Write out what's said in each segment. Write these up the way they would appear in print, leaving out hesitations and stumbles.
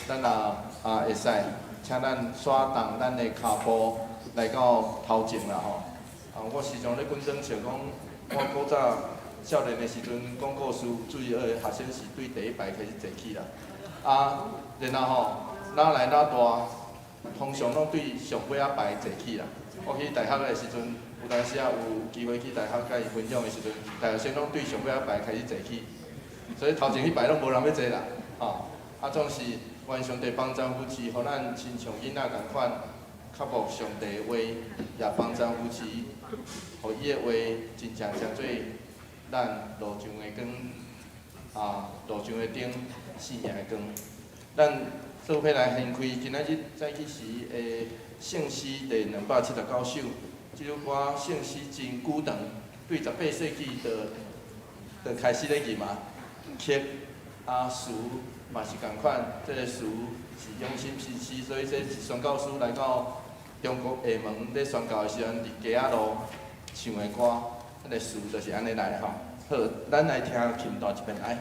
咱会使，请咱刷动咱的骹步来到头前啦吼。我时常咧紧张笑讲，我古早少年的时阵，广告书注意学生是对第一排开始坐起啦。然后吼，哪来哪大，通常拢对上尾仔排坐起啦。我去大学的时阵，有当时有机会去大学甲伊分享的时阵，大学生拢对上尾仔排开始坐起，所以头前迄排拢无人要坐啦，总是愿上帝帮咱扶持，互咱亲像囡仔共款，较慕上帝的话，也帮咱扶持，互伊的话真正成做咱路上的光，路上的灯，生命的光。咱做伙来献开今仔日早起时的圣诗第279首，这首歌圣诗真久长，对18世纪就开始咧吟嘛，曲词嘛是共款，这个词是用心实施，所以这是宣教师来到中国厦门咧宣教的时阵，伫街仔路唱的歌，这个词就是安尼来吼。好，咱来听琴段一遍来。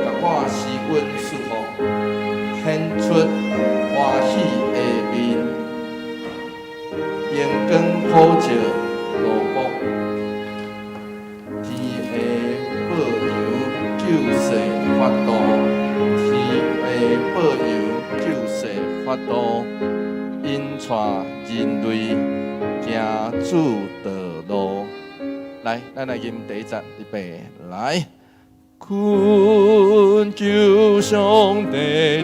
甲我诗韵舒服，显出欢喜的面。阳光普照路幕，天的保佑救世法度，天的保佑救世法度，引带人类行主道路。来，咱来吟第一节，预备来。恳求上帝的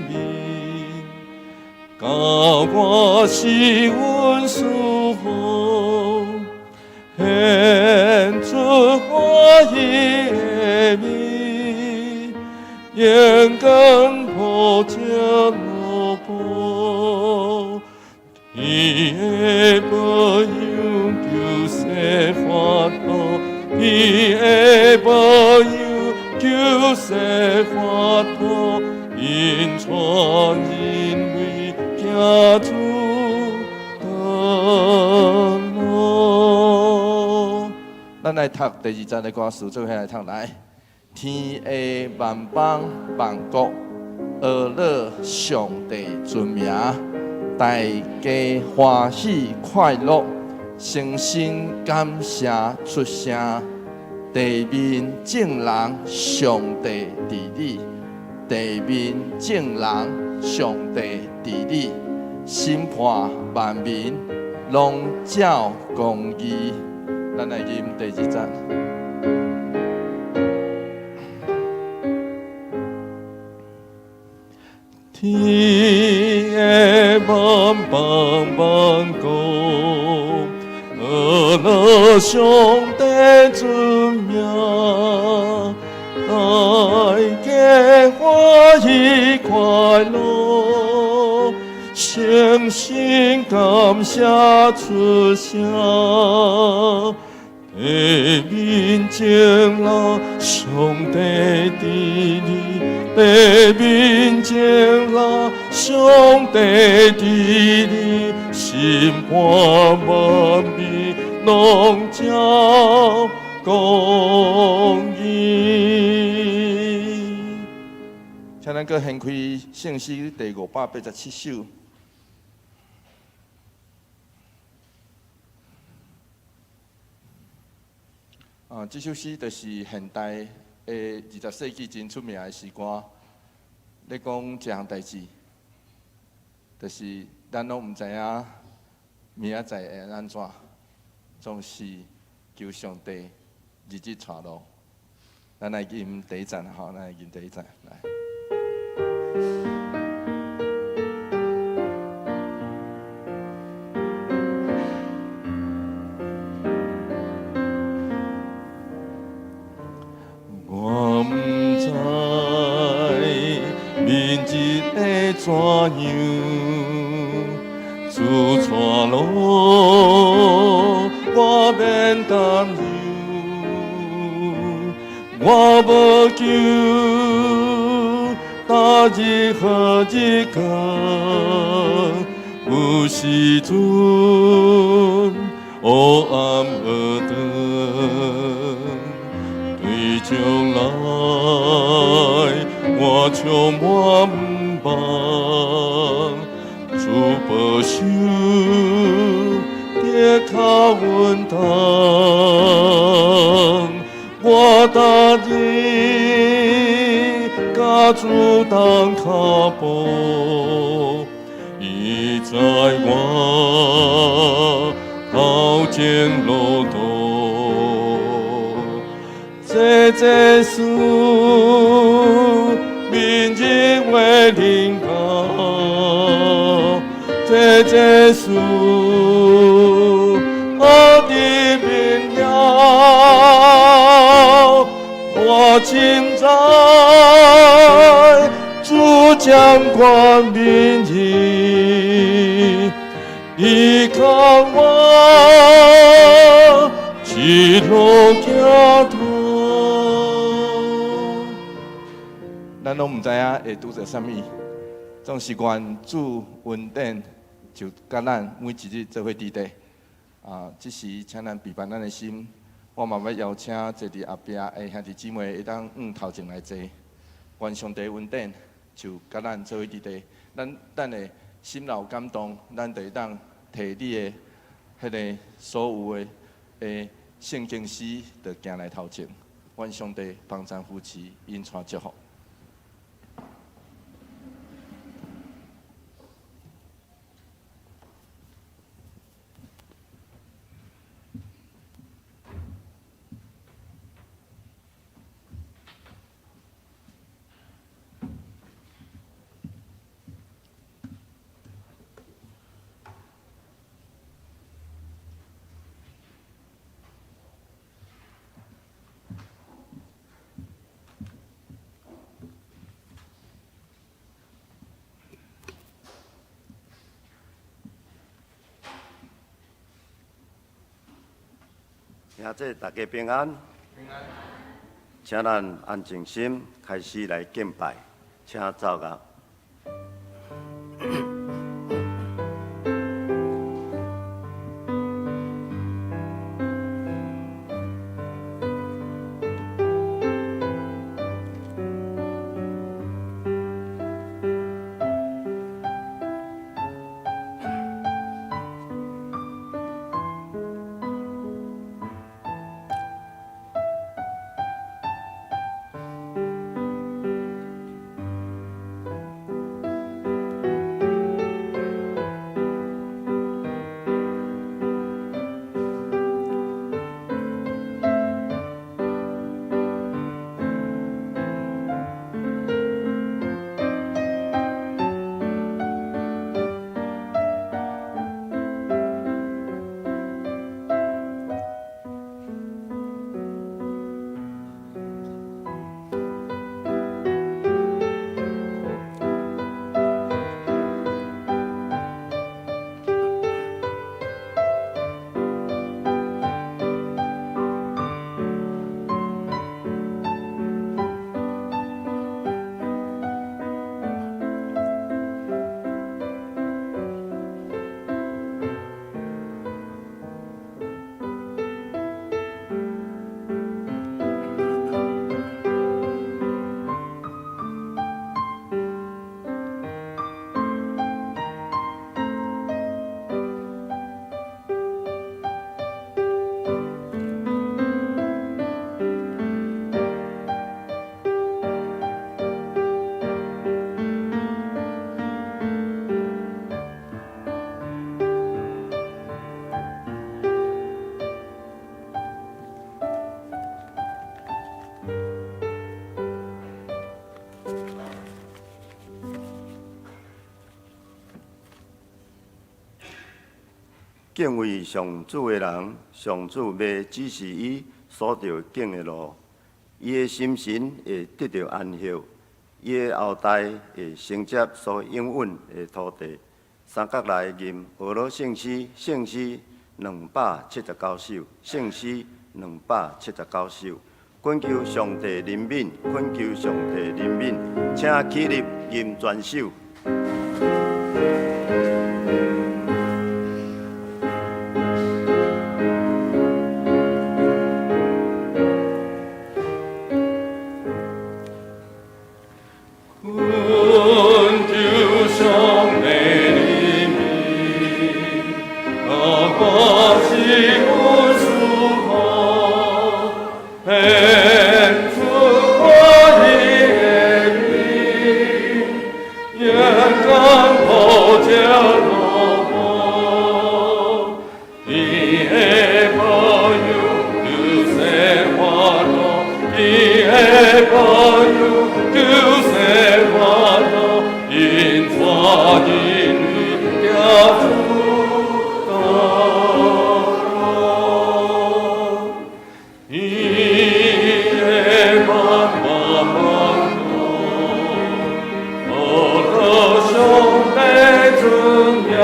名，教我是阮舒服，献出欢喜的面，阳光普照路幕，天的保佑救世法度，天的保佑救世法度，引带人类行主道路。咱来读第2节的歌词，做伙来读来。天下万邦万国，学乐上帝尊名，大家欢喜快乐，诚心感谢出声。地面正人，上帝治理；地面正人，上帝治理。审判万民，拢照公义。咱来吟第2节。天的万邦万国，学乐上帝尊名，大家欢喜快乐，诚心感谢出声。地面正人，上帝治理；地面正人，上帝治理。审判万民，拢照公义。请咱搁献开圣诗第587首。这首诗就是现代的20世纪真出名的诗歌。咧讲一项代志，就是咱拢唔知影明仔载会安怎，总是求上帝日日带路。咱来吟第1节，好，咱来吟第1节，来。怎样自带路，我免担忧。我无求，大日何日降？有时阵黑暗而等，对将来我充满望，主保守，跌靠稳当，我答应，家主当靠步，已在我头前路途。这事，明日为灵感。这事，我的荣耀，我今在主将光明义，依靠我，一路行大。咱拢毋知影会拄着啥物，总是愿主恩典就甲咱每一日做伙伫地。即时请咱备办咱的心，我嘛要邀请坐伫后壁的兄弟姊妹，会当头前来坐。愿上帝恩典就甲咱做伙伫地。咱的心有感动，咱就会当摕你的迄个所有的圣经诗，就行来头前。愿上帝帮咱夫妻因传祝福。兄弟，大家平安。平安。请咱安静心，开始来敬拜，请走啊。敬畏上主的人，上主要指示伊所着行的路，伊的心神会得到安息，伊的后代会承接所应允的土地。三角来吟俄罗圣诗，圣诗279首，圣诗279首。恳求上帝怜悯，恳求上帝怜悯，请起立吟全首。 번유 교세와나 인자인 위야주다 이에 만만만도 어러셔 내 중야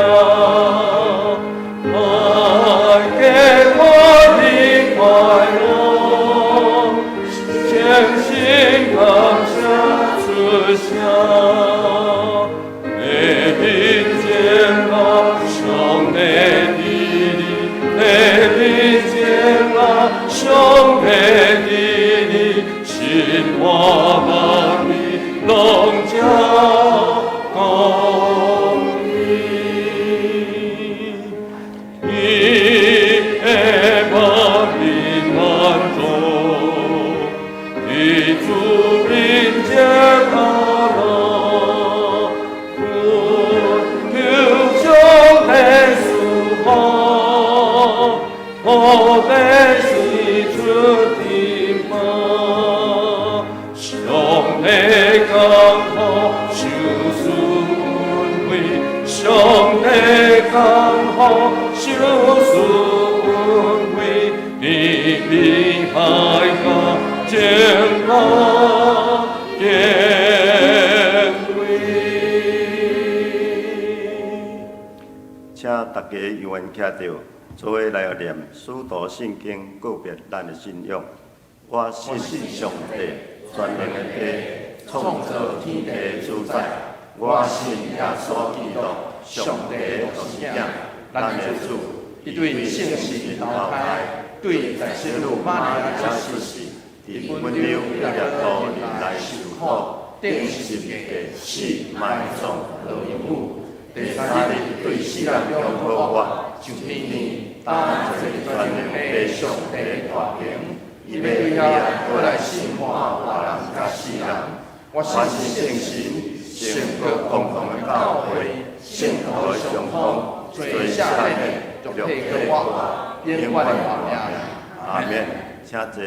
请大家永远徛着，做伙来念使徒圣经，告别咱的信仰。我信上帝，全能的帝，创造天地主宰。我信耶稣基督，上帝独生子，咱的主，一对圣神投胎，对在生路玛利亚出世，伫温柔日土里来受苦，顶十字架死埋葬落阴府。第三日对世人中复活，上天堂，当作全能的上帝大名，伊要对遐过来审判活人甲死人。我信圣神，圣国公共的教会，圣徒的相通，做下面就配合我，永远的活命。阿免，请坐。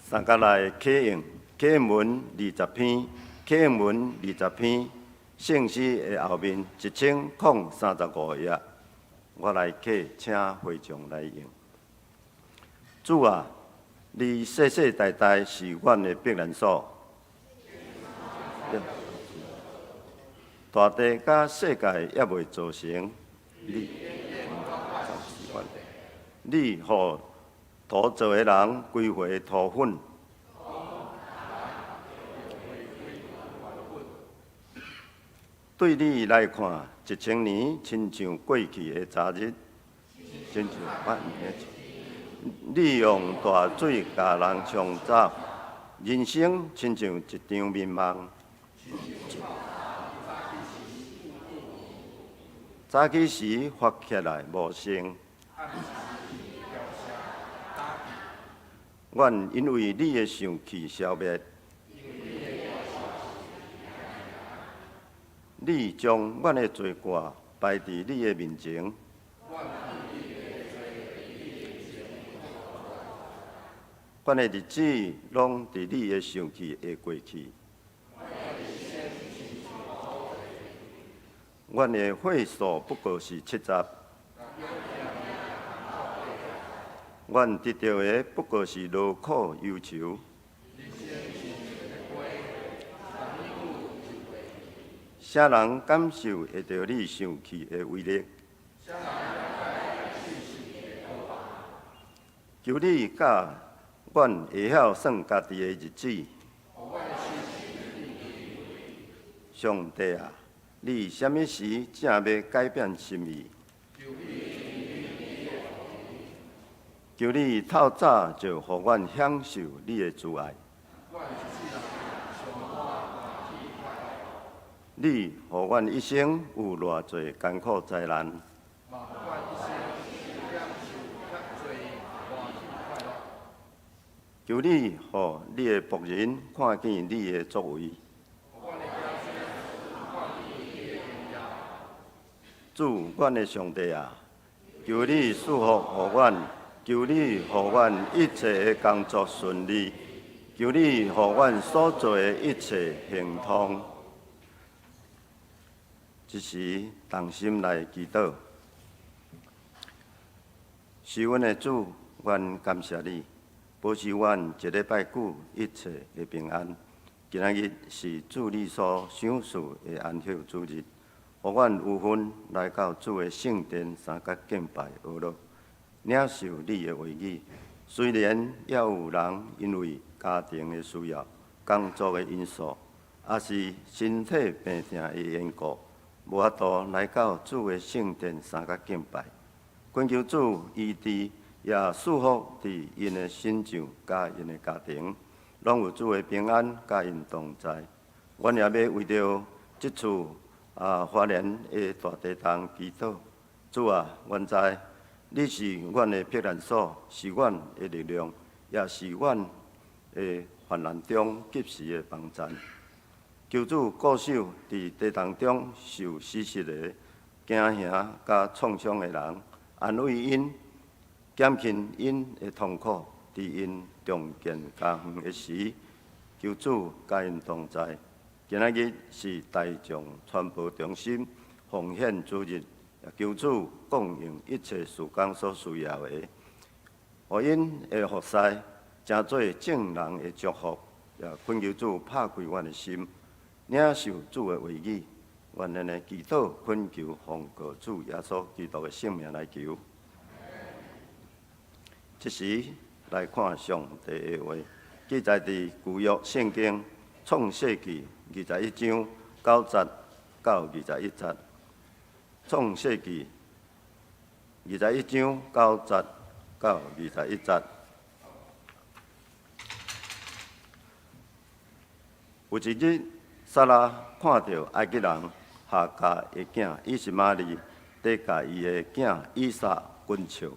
三甲来启用。启文20篇，启文20篇，圣诗的后面1035页，我来启，请会众来用。主啊，你世世代代是阮的避难所，大地甲世界也未造成，你互土造的人归回土粉。对你来看，1000年亲像过去的昨日，亲像万年的。你用大水甲人冲走，人生亲像一场眠梦。早起时发起来无声，阮因为你的生气消灭。你将阮的罪过摆伫你的面前，阮的日子拢伫你的生气会过去，阮的岁数不过是70，阮得到的不过是劳苦忧愁。啥人感受会到你生气的威力？求你教阮会晓算家己的日子。上帝啊，你什么时正要改变心意？求你透早就互阮享受你的慈爱。你互阮一生有偌侪艰苦灾难，求你互你的仆人看见你的作为。主，阮的上帝啊，求你祝福互阮，求你互阮一切的工作顺利，求你互阮所做的一切亨通。这时，同心来祈祷。是阮的主，阮感谢你，保守阮一礼拜久一切的平安。今仔日是主你所赏赐的安息主日，互阮有份来到主的圣殿三角敬拜学乐，领受你的话语。虽然也有人因为家庭的需要、工作的因素，也是身体病痛的缘故，无法度来到主的圣殿三角敬拜。恳求主医治，也祝福伫因的身上，甲因的家庭。拢有主的平安，甲因同在。阮也要为着即次花莲的大地震祈祷。主啊，阮知你是阮的避难所，是阮的力量，也是阮的患难中及时的帮助。求主固守伫地震中受死失的惊吓甲创伤的人，安慰因，减轻因的痛苦。伫因重建家园的时，求主甲因同在。今仔日是大众传播中心奉献主日，也求主供应一切事工所需要的，互因会服侍，成做正人的祝福。也恳求主拍开阮的心，领受主的话语。愿咱的祈祷恳求奉告主耶稣基督的圣名来求。这时。来看上帝的话，记载伫旧约圣经创世纪21章9节到21节。创世纪21章9节到21节。有一日，撒拉看到埃及人夏甲的囝以实玛利伫甲伊的囝以撒滚笑，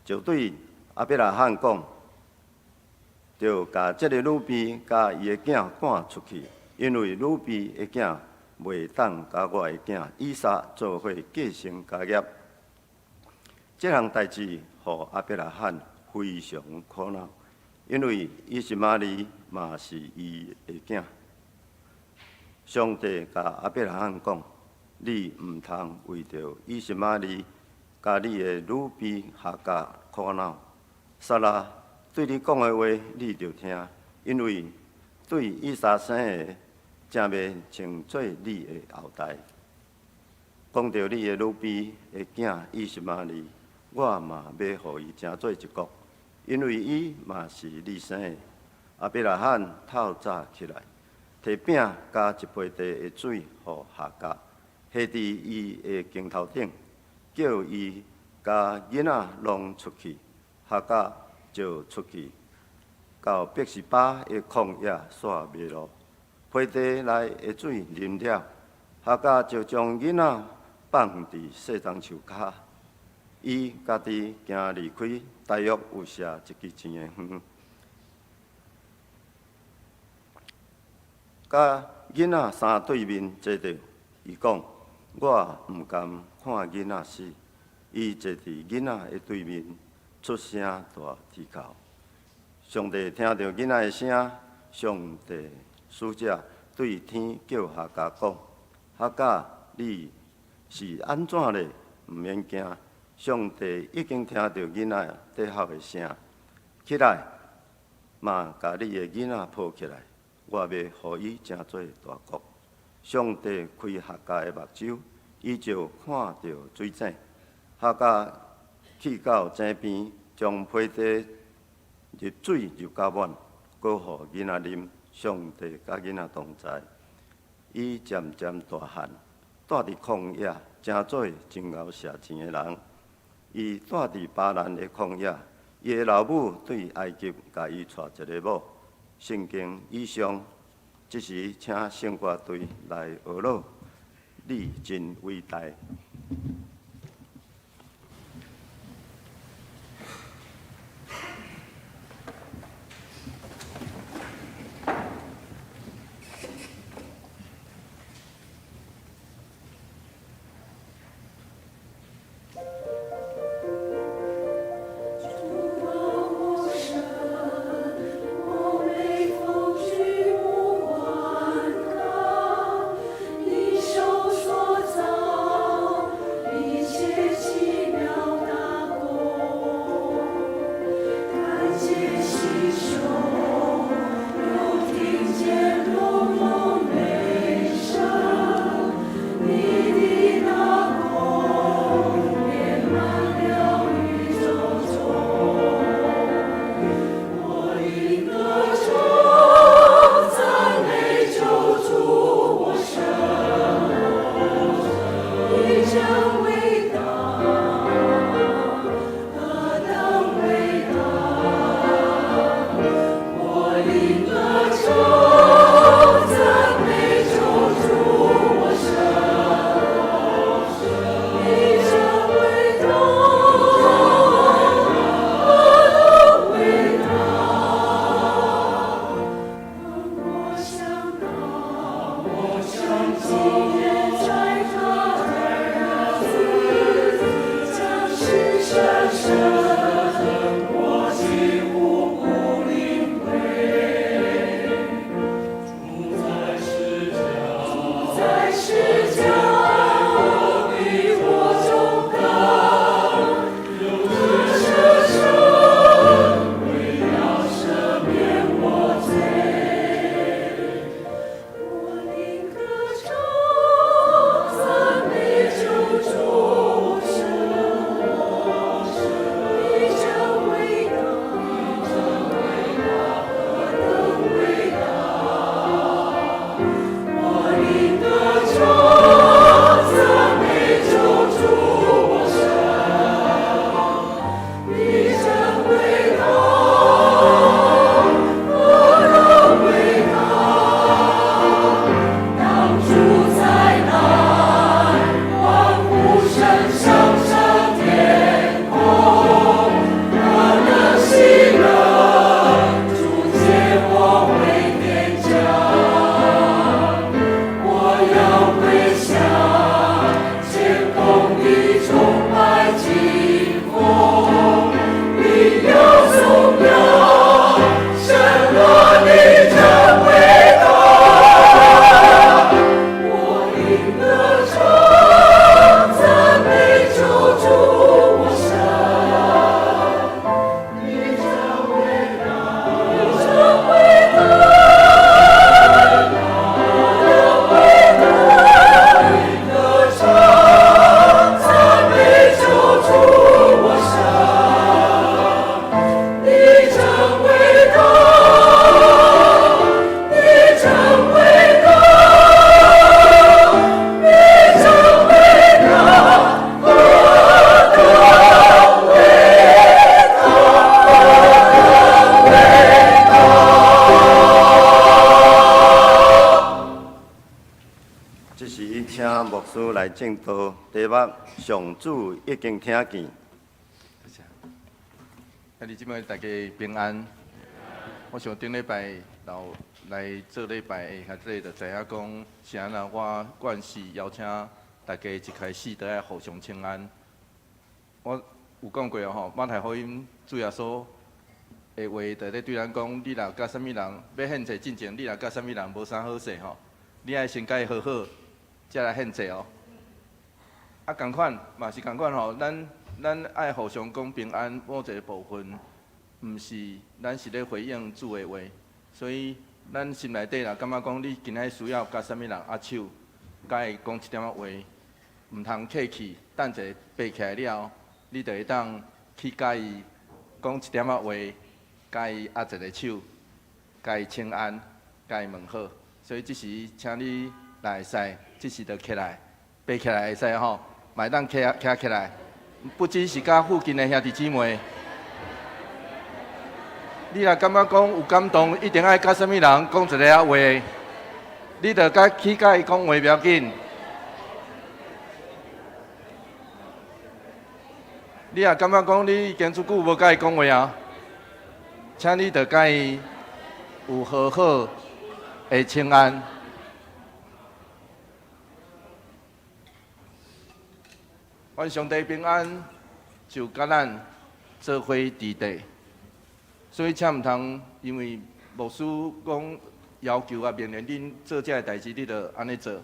就对阿伯拉罕讲，就甲这个女婢甲伊的囝赶出去，因为女婢的囝袂当甲我的囝以撒做伙继承家业。这项代志，互阿伯拉罕非常苦恼，因为以实玛利嘛是伊的囝。上帝甲阿伯拉罕讲：你毋通为着以实玛利。甲你的女婢夏甲苦恼，撒拉对你讲的话，你着听，因为对以撒生的，正要称做你的后代。讲到你的女婢的囝以实玛利，我嘛要互伊成做一国，因为伊嘛是你生的。阿伯拉罕透早起来，摕饼加一杯茶的水，互夏甲，下伫伊的肩头顶。叫伊甲囡仔弄出去，夏甲就出去，到伯示巴的旷野煞迷路，溪地内的水啉了，夏甲就将囡仔放伫细丛树骹，伊家己行离开，大约有射1支钱的远，甲囡仔三对面坐着，伊讲。我毋甘看囡仔死，伊坐伫囡仔的对面，出声大啼哭。上帝听到囡仔的声，上帝使者对天叫夏甲讲：夏甲，你是安怎咧？毋免惊，上帝已经听到囡仔在哭的声。起来，嘛，甲你的囡仔抱起来，我要互伊成做大国。上帝开夏甲的目睭，伊就看到水井。夏甲去到井边，将溪底入水入甲满，搁互囡仔啉。上帝甲囡仔同在，伊渐渐大汉，住伫旷野，成做真敖射钱的人。伊住伫巴兰的旷野，伊的老母对埃及甲伊娶一个某。圣经以上。这时，请圣歌队来学乐，你真伟大。牧师来正道，题目上主已经听见。兄弟姊妹，大家平安。我想顶礼拜来做礼拜的，或者就知影讲，是安那我惯势邀请大家一开始都要互相请安。我有讲过吼，马太福音主耶稣的话，就咧对咱讲：你若甲啥物人要献祭进前，你若甲啥物人无啥好势吼，你爱先甲伊和好，才来献祭哦。啊，共款嘛是共款吼，咱爱互相讲平安，某一个部分，毋是咱是咧回应主的话，所以咱心内底若感觉讲你今仔需要甲啥物人握手，甲伊讲一点仔话，毋通客气，等者爬起来了，你就会当去甲伊讲一点仔话，甲伊握一个手，甲伊请安，甲伊问好。所以这时请你来使，这时就起来，爬起来会使吼，卖当起来。不只是甲附近的兄弟姊妹，你若感觉讲有感动，一定爱甲啥物人讲一个话，你着去甲伊讲话袂要紧。你若感觉讲你已经足久无甲伊讲话啊，请你着甲伊有好好的请安。愿上帝平安，就甲咱做伙伫地。所以，请毋通因为牧师讲要求啊，命令恁做这个代志，你着安尼做。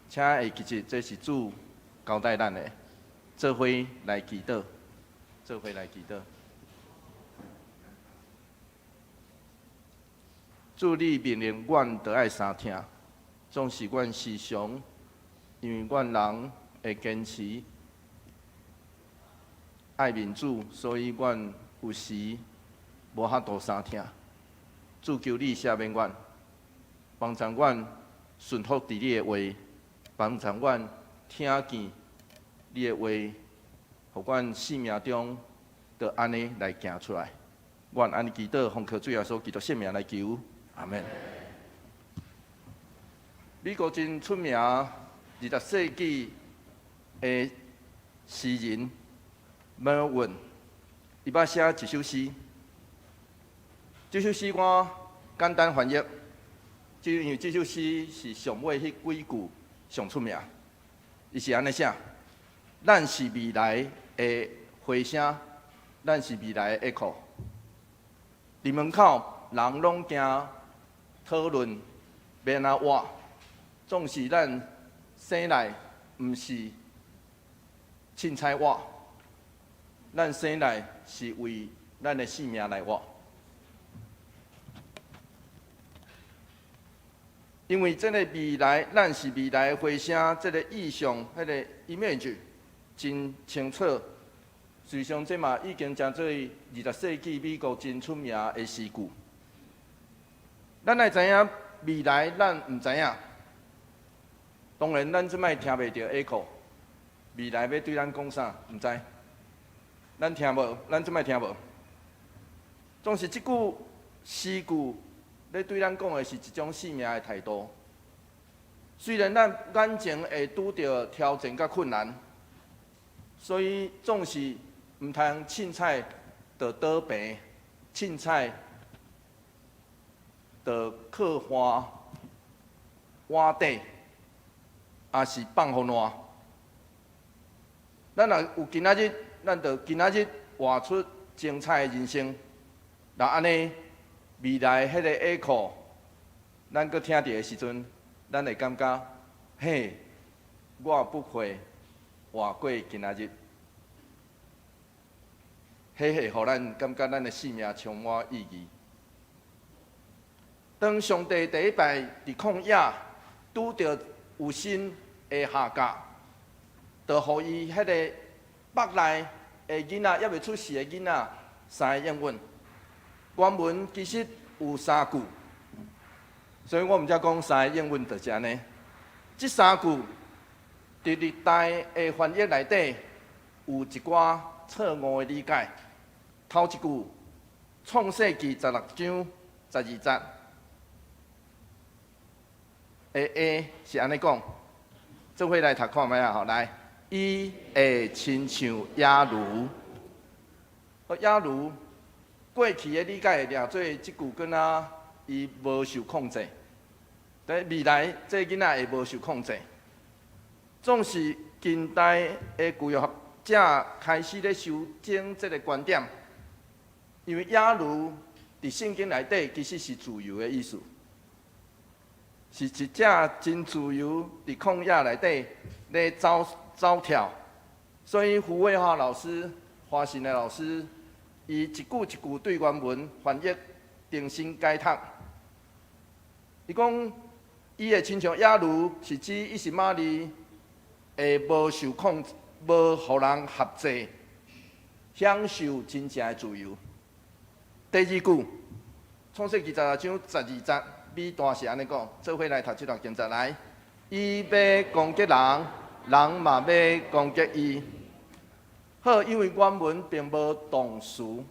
请会记住，这是主交代咱的，做伙来祈祷，做伙来祈祷。主你命令阮，着爱相听，总是阮时常因为阮人会坚持爱民主，所以阮有时无遐多三听。主求你赦免阮，帮助阮顺服伫你的话，帮助阮听见你的话，互阮生命中就安尼来行出来。愿安尼祈祷，奉靠主耶稣基督圣名来求，阿免。美国真出名20世纪的诗人 Merwin， 伊捌写一首诗。这首诗我简单翻译，就因为这首诗是上尾迄几句上出名。伊是安尼写：咱是未来的回声，咱是未来的 echo。伫门口，人拢惊讨论要安怎活，总是咱生来毋是凊彩活，咱生来是为咱的性命来活。因为这个未来，咱是未来的回声，这个意象，迄个 image 真清楚。事实上，这嘛已经成做20世纪美国真出名的诗句。咱来知影未来，咱毋知影。当然，咱即摆听袂到 echo， 未来要对咱讲啥，毋知。咱听无，咱即摆听无。总是即句诗句，咧对咱讲的是一种生命的态度。虽然咱眼前会拄到挑战甲困难，所以总是毋通凊彩就倒平，凊彩就靠碗底，也是放互烂。咱若有今仔日，咱就今仔日活出精彩的人生。那安尼，未来迄个下课，咱搁听到的时阵，咱会感觉，嘿，我不会活过今仔日。迄会互咱感觉咱的生命充满意义。当上帝第一摆伫旷野拄着有心的下甲，就互伊迄个腹内的囡仔还未出世的囡仔3个应允。原文其实有3句，所以我毋才讲3个应允就是安尼。即3句伫历代的翻译内底有一寡错误的理解。头一句，创世纪16章12节，是安尼讲，做伙来读看卖啊！吼，来，伊会亲像野驴。野驴过去的理解掠做即句囡仔，伊无受控制。但未来这囡仔会无受控制，总是近代的旧约学者开始咧修正这个观点。因为野驴伫圣经内底其实是自由的意思，是一只真自由伫旷野内底咧走跳，所以胡伟华老师、华信的老师，伊一句一句对原文翻译重新解读。伊讲，伊的亲像野驴，是指伊是马里会无受控制，无互人辖制，享受真正的自由。第2句，创世纪16章12节，美段是安尼讲，做伙来读这段经节来。伊要攻击人，人嘛要攻击伊。好，因为原文并无动词，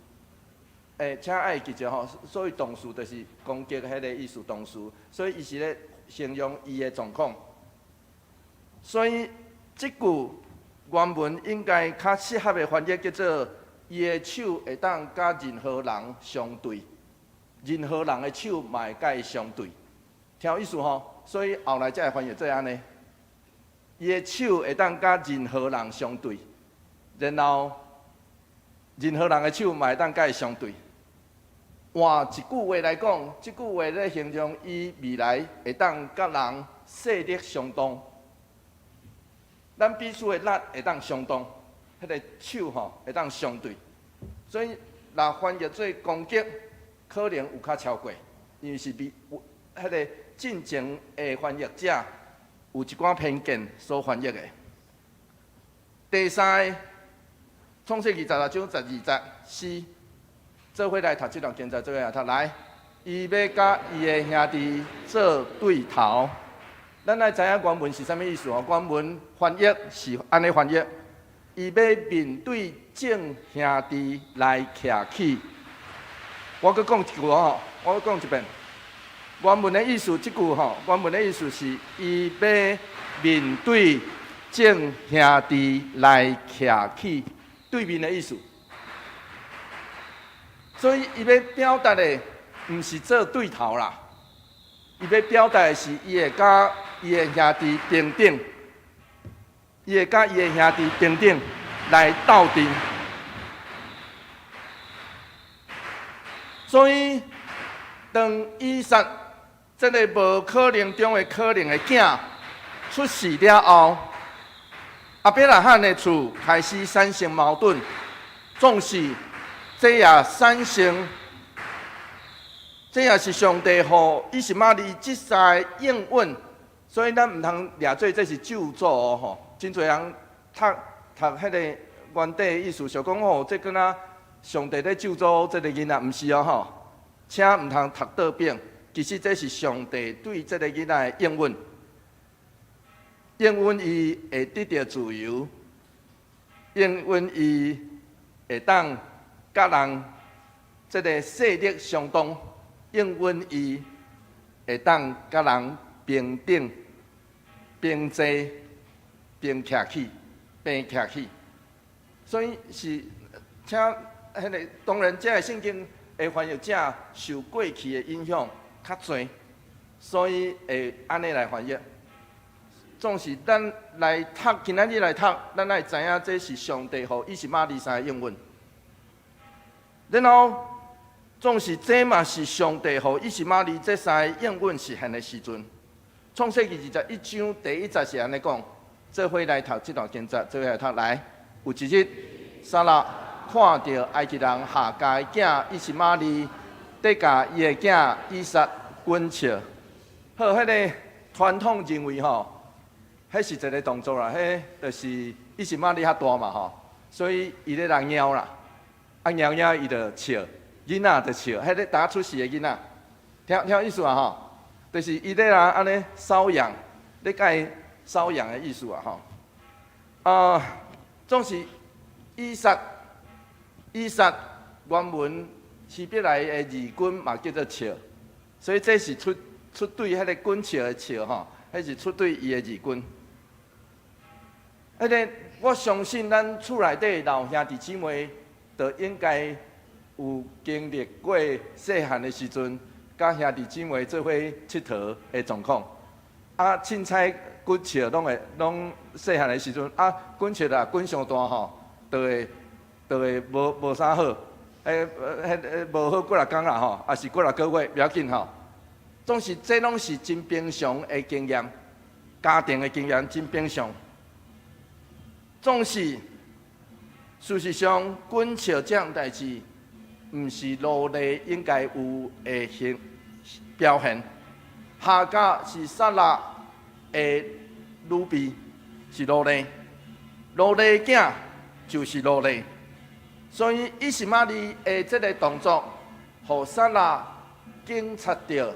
请爱记住吼，所以动词就是攻击迄个意思动词，所以伊是咧形容伊的状况。所以这句原文应该较适合的翻译叫做。伊的手会当甲任何人相对，任何人的手嘛会甲伊相对，听有意思吼。所以后来才会翻译做安尼，伊的手会当甲任何人相对，然后任何人的手嘛会当甲伊相对。换一句话来讲，这句话咧形容伊未来会当甲人势力相当，咱彼此的力会当相当。迄个手吼会当相对，所以若翻译做攻击，可能有较超过，因为是比迄个进前的翻译者有一寡偏见所翻译的。第三个，创世纪26章12节4，做伙来读这段经节，做伙来读来。伊要甲伊的兄弟做对头。咱来知影原文是啥物意思哦？原文翻译是安尼翻译：伊要面对众兄弟来徛起。我搁讲一句吼，我讲一遍。原文的意思，即句吼，原文的意思是伊要面对众兄弟来徛起，对面的意思。所以伊要表达的，毋是做对头啦，伊要表达的是伊会甲伊的兄弟平等，伊会甲伊的兄弟平等来斗阵。所以，当以撒这个无可能中的可能的囝出世了后，亚伯拉罕的厝开始产生矛盾，总是这也产生，这也是上帝予以实玛利即世应允，所以咱毋通掠做这是咒诅哦吼。真侪人读迄个原底的意思，想讲吼，这敢若上帝在咒诅这个囡仔，毋是哦吼，请毋通读倒边。其实这是上帝对这个囡仔的应允，应允伊会得到自由，应允伊会当甲人这个势力相当，应允伊会当甲人平等、平坐、平徛起、平徛起。所以是请迄个当然，这个圣经的翻译者受过去的影响较侪，所以会安尼来翻译。总是咱来读，今仔日来读，咱来知影这是上帝予以实玛利的应允。然后，总是这嘛是上帝予以实玛利这三个应允实现的时阵。创世纪21章第1节是安尼讲，做伙来读这段经节，做伙来读来。有一日，撒拉看到埃及人下家的囝以实玛利，得甲伊的囝以撒滚笑。好，迄个传统认为吼。迄是一个动作啦，迄就是以实玛利较大嘛吼，所以伊咧人猫啦，猫伊就笑，囡仔就笑，迄个打出世的囡仔，听意思啊吼，就是伊咧人安尼搔痒，咧甲伊搔痒的意思啊吼。总是以撒原文希伯来的字根嘛叫做笑，所以这是出对迄个滚笑的笑吼，迄是出对伊的字根。迄个，我相信咱厝内底老兄弟姊妹，都应该有经历过细汉的时阵，甲兄弟姊妹做伙佚佗的状况。凊彩滚笑拢细汉的时阵，滚笑啦，滚上大吼，就会无啥好，无好几啊天啦吼，也是几啊个月，不要紧吼。总是这拢是真平常的经验，家庭的经验真平常。总是，事实上，滚笑这样代志，毋是奴隶应该有的表现。下家是撒拉的女婢，是奴隶，奴隶囝就是奴隶。所以以实玛利的这个动作，互撒拉警察到，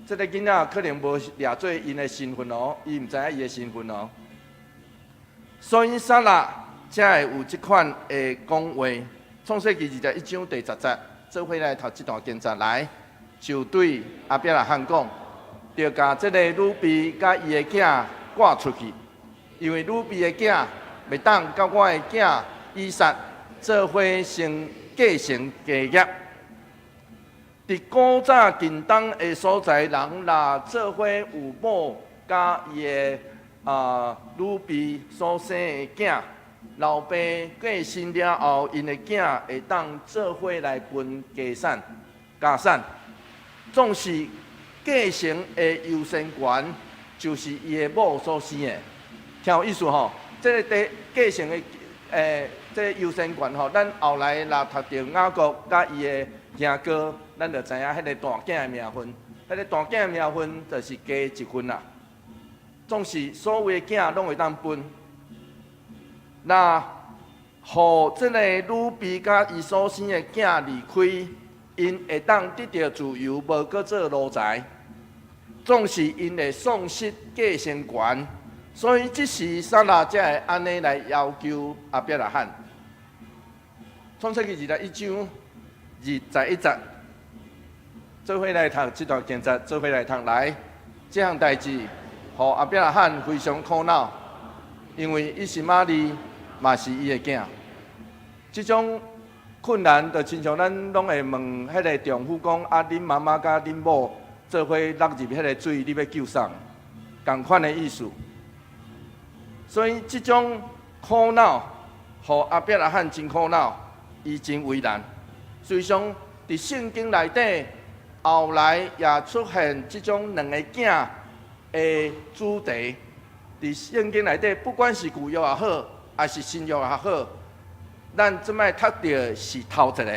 这个囡仔可能无掠做因的身份哦，伊毋知影伊的身份哦。所以撒拉才会有即款的讲话。创世纪21章第10节，做伙来读这段经节来，就对亚伯拉罕讲，要甲这个女婢甲伊的囝赶出去，因为女婢的囝袂当甲我的囝以撒做伙继承家业。伫古早近东的所在，人若做伙有某甲伊的女婢所生的囝，老爸过身了后，因的囝会当做伙来分家产。总是继承的优先权就是伊的某所生的，听有意思吼？这个继承的这个优先权吼，咱后来若读到雅各甲伊的兄哥，咱就知影迄个大囝的名分。迄个大囝的名分就是加一分啦。总是所有的囝拢会当分。那互即个女婢甲伊所生的囝离开，因会当得到自由，无搁做奴才。总是因会丧失继承权，所以即时撒拉才会安尼来要求亚伯拉罕。创世纪21章21节，做伙来读这段经节，做伙来读来。这项代志，互亚伯拉罕非常苦恼，因为伊是玛利嘛是伊的囝。这种困难，就亲像咱拢会问迄个丈夫讲：啊，恁妈妈甲恁某做伙落入迄个水，你要救啥？同款的意思。所以这种苦恼，互亚伯拉罕真苦恼，伊真为难。虽上伫圣经内底，后来也出现这种两个囝的主题。伫圣经内底，不管是旧约也好，还是新约也好，咱即摆读到是头一个，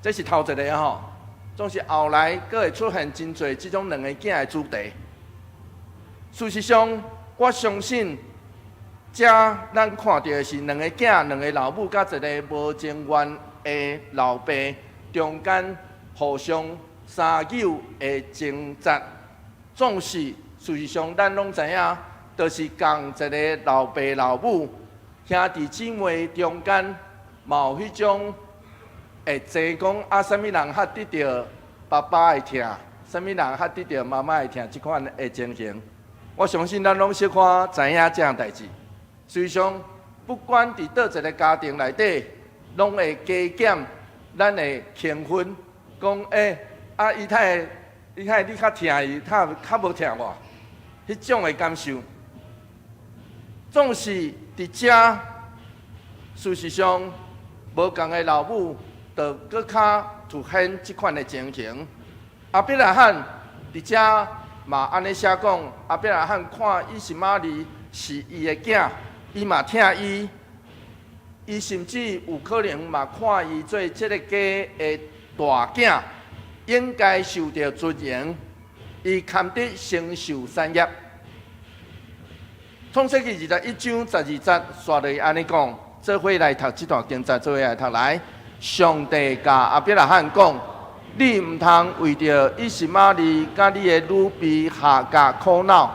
这是头一个吼。总是后来阁会出现真侪这种两个囝的主题。事实上，我相信，遮咱看到的是两个囝、两个老母，甲一个无情愿的老爸，中间互相相友的争执。总是事实上，咱拢知影，就是共一个老爸老母兄弟姊妹中间，嘛有迄种。会坐讲啊，啥物人较得到爸爸的疼，啥物人较得到妈妈的疼，即款的情形，我相信咱拢小可知影这样代志。实际上，不管伫倒一个家庭内底，拢会加减咱的评分，讲啊，伊太你较疼伊，较无疼我，迄种的感受，总是伫遮。事实上，无共的老母。就搁较凸显即款的情形。亚伯拉罕伫遮嘛安尼写讲，亚伯拉罕看以实玛利是伊的囝，伊嘛疼伊，伊甚至有可能嘛看伊做即个家的大囝，应该受到尊严，伊堪得承受产业。创世纪21章12节，刷落安尼讲，做伙来读这段经节，做伙来读来。上帝甲亚伯拉罕讲：“你毋通为着以实玛利甲你的女婢夏甲苦恼。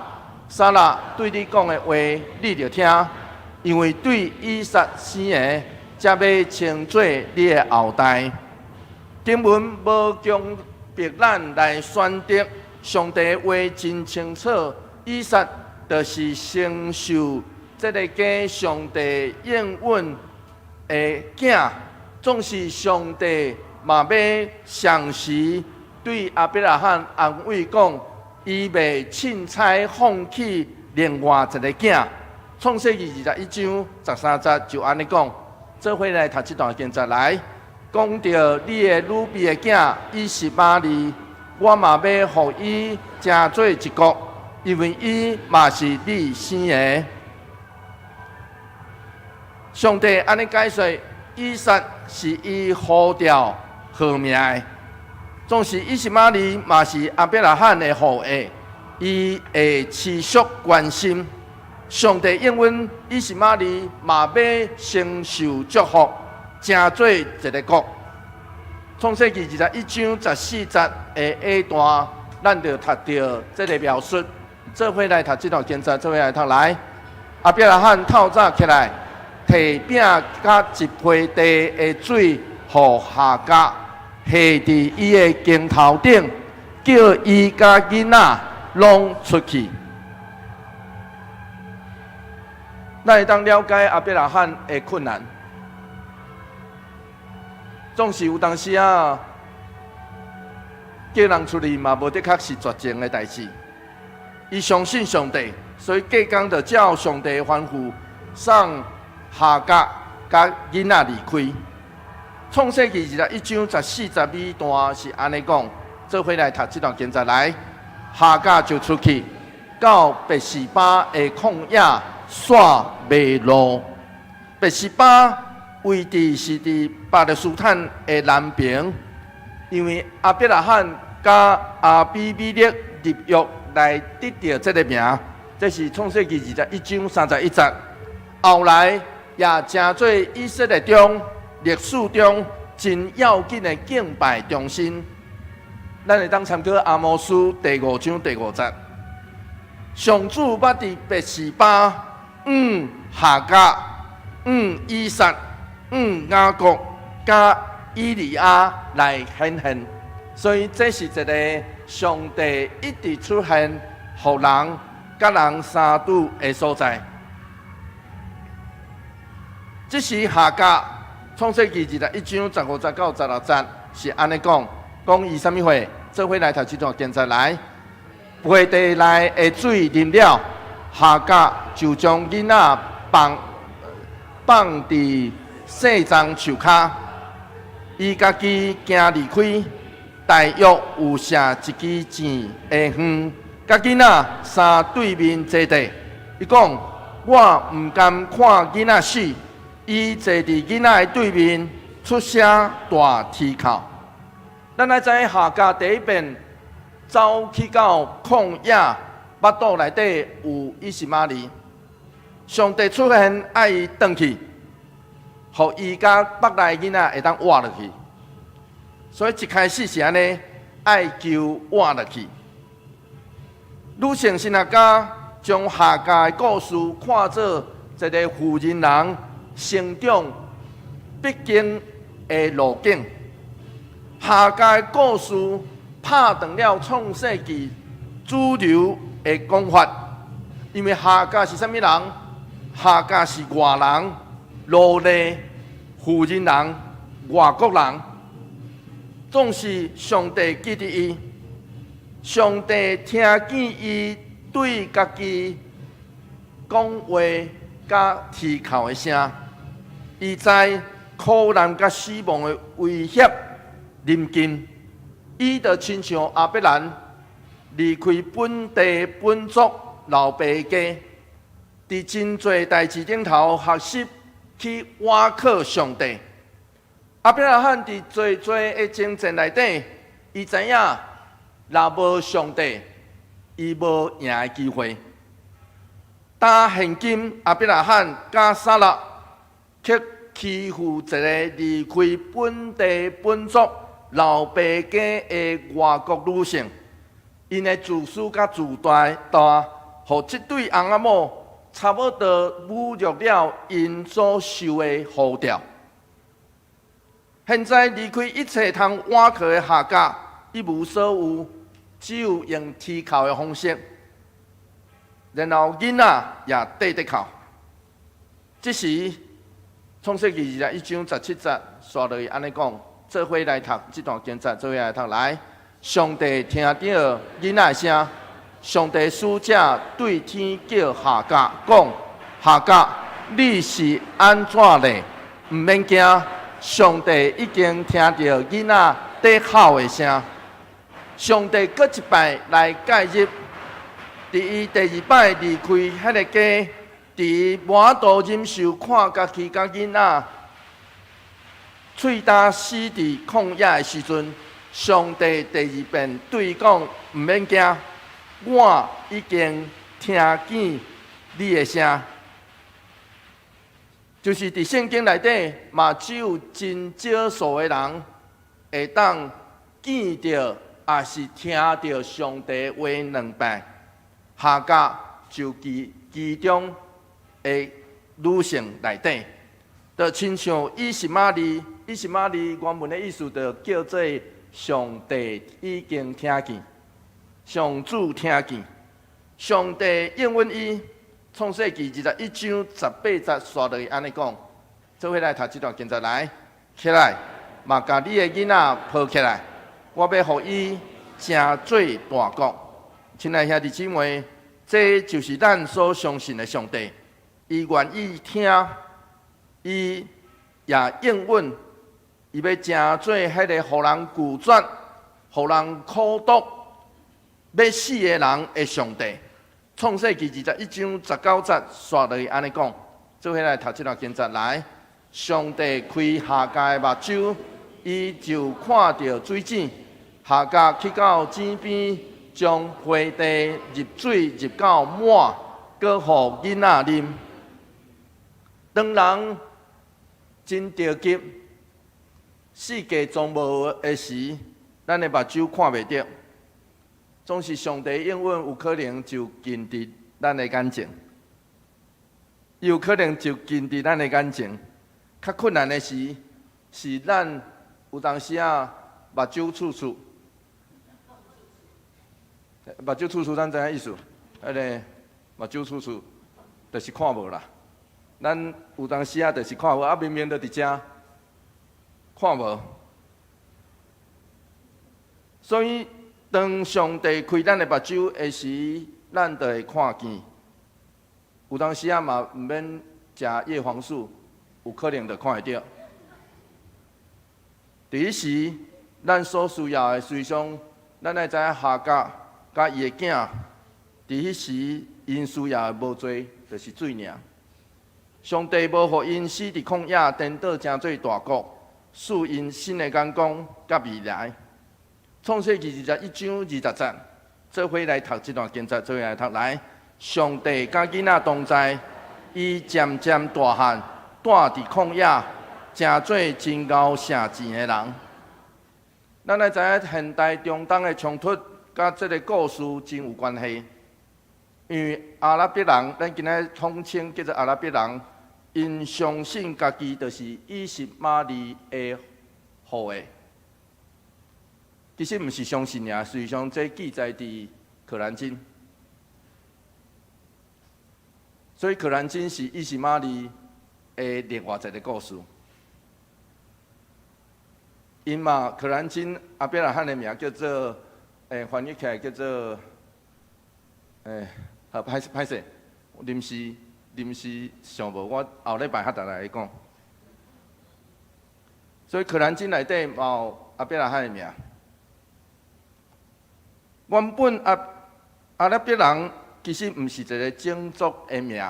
撒拉对你讲的话，你着听，因为对以撒生的，才要称作你的后代。”经文无强迫咱来选择，上帝话真清楚，以撒就是承受这个家上帝应允的囝。总是上帝嘛要详时对亚伯拉罕安慰讲，伊袂凊彩放弃另外一个囝。创世纪21章13节就安尼讲，做伙来读这段经节来，讲到你的女婢的囝以实玛利，我嘛要互伊成做一国，因为伊嘛是你生的。上帝安尼解说。以撒是伊呼召号名的，总是以实玛利嘛是亚伯拉罕的后裔，伊会持续关心。上帝应允以实玛利嘛要承受祝福，成做一个国。创世纪21章14节的下段，咱就读到这个描述。做伙来读这段经节，做伙来读来。亚伯拉罕透早起来。摕饼甲一杯茶的水，互夏甲下伫伊的肩头顶，叫伊甲囡仔拢出去。咱会当了解亚伯拉罕的困难，总是有当时啊，叫人出去嘛，无的确是绝情的代志。伊相信上帝，所以隔天就照上帝的吩咐，送夏甲甲囡仔离开。创世纪21章14、12段是安尼讲，做伙来读这段经节来。夏甲就出去，到别是巴的旷野耍迷路。别是巴位置是伫巴勒斯坦的南边，因为亚伯拉罕甲亚比米勒立约来得到这个名，这是创世纪21章31节。后来也成做以色列中历史中真要紧的敬拜中心。咱会当参考阿摩斯第5章第5节。上主捌伫别是巴、夏甲、以撒、雅各、甲以利亚来显现，所以这是一个上帝一直出现，互人甲人相拄的所在。这是夏甲创世纪21章15、19、16节是安尼讲，讲伊啥物货？做伙来读这段经节来。培地内的水啉了，夏甲就将囡仔放伫细丛树骹，伊家己行离开，大约有写一支钱的远，甲囡仔相对面坐地。伊讲：我毋甘看囡仔死，伊坐伫囡仔的对面，出声大啼哭。咱来知夏甲第一遍走去到旷野，腹肚内底有以实玛利，上帝出现爱伊转去，互伊甲腹内囡仔会当活落去。所以一开始是安尼，爱求活落去。女性神学家将夏甲的故事看作一个妇人人成长必经的路径。夏甲的故事拍断了创世纪主流的讲法，因为夏甲是啥物人？夏甲是外人、奴隶、妇人人、外国人，总是上帝记得伊。上帝听见伊对家己讲话甲啼哭的声，伊知苦难甲死亡的威胁临近。伊就亲像亚伯兰离开本地本族老爸家，伫真侪代志顶头学习去倚靠上帝。亚伯拉罕伫侪的征战内底，伊知影若无上帝，伊无赢的机会。但现今亚伯拉罕甲撒拉却欺负一个离开本地本族老爸家的外国女性，因的自私甲自大，互这对翁仔某差不多侮辱了因所受的呼召。现在离开一切通倚靠的夏甲，一无所有，只有用啼哭的方式，然后囡仔也得哭。这时创世纪21章17节刷落去安尼讲。做伙来读这段经节，做伙来读来。上帝听到囡仔声，上帝使者对天叫夏甲讲：夏甲，你是安怎嘞？毋免惊，上帝已经听到囡仔在哭的声。上帝搁一摆来介入，伫伊第2摆离开迄个家，伫满肚忍受看家己甲囡仔喙焦死伫旷野的时阵，上帝第2遍对伊讲：毋免惊，我已经听见你的声。就是伫圣经内底，嘛只有真少数的人会当见到，也是听到上帝话2遍。夏甲就其中的女性内底，就亲像以实玛利。以实玛利原文的意思就叫做上帝已经听见，上主听见，上帝应允伊。创世纪21章18节刷落去安尼讲，做伙来读这段经节来，起来，嘛甲你的囡仔抱起来，我要互伊成做大国。亲爱兄弟姊妹，这就是咱所相信的上帝，伊愿意听，伊也应允。伊要成做迄个互人拒绝、互人苦毒、要死的人的上帝。创世纪21章19节刷落去安尼讲，做伙来读这段经节来。上帝开夏甲的目睭，伊就看到水井。夏甲去到井边，将灰地入水入到满，搁互囡仔啉。当人真着急，世界总无的时，咱的目睭看袂到，总是上帝应允，有可能就近伫咱的眼前，有可能就近伫咱的眼前。较困难的时，是咱有当时啊，目睭处处，目睭处处，咱知影意思？迄个目睭处处，就是看无啦。咱有当时啊，就是看无，啊明明就伫遮，看无。所以，当上帝开咱的目睭的时，咱就会看见。有当时啊嘛，毋免食叶黄素，有可能就看会到。伫迄时，咱所需要的，随上，咱爱知影夏甲甲伊的囝，伫迄时因需要的无多，就是水尔。上帝无互因死伫旷野，颠倒成做大国，赐因新的眼光甲未来。创世纪21章20节，做伙来读这段经节，做伙来读来。上帝甲囡仔同在，伊渐渐大汉，住伫旷野，成做真敖剩钱的人。咱来知影现代中东的冲突，甲这个故事真有关系。因为阿拉伯人，咱今仔统称叫做阿拉伯人，因相信家己就是以实玛利的后裔。其实毋是相信尔，实际上这记载伫《可兰经》，所以《可兰经》是以实玛利的另外一个故事。因嘛，《可兰经》阿伯拉罕的名叫做，翻译起来叫做，歹势，临时想无，我后礼拜较逐来讲。所以《可兰经》内底嘛有阿伯拉罕的名。原本阿拉伯人其实毋是一个种族的名，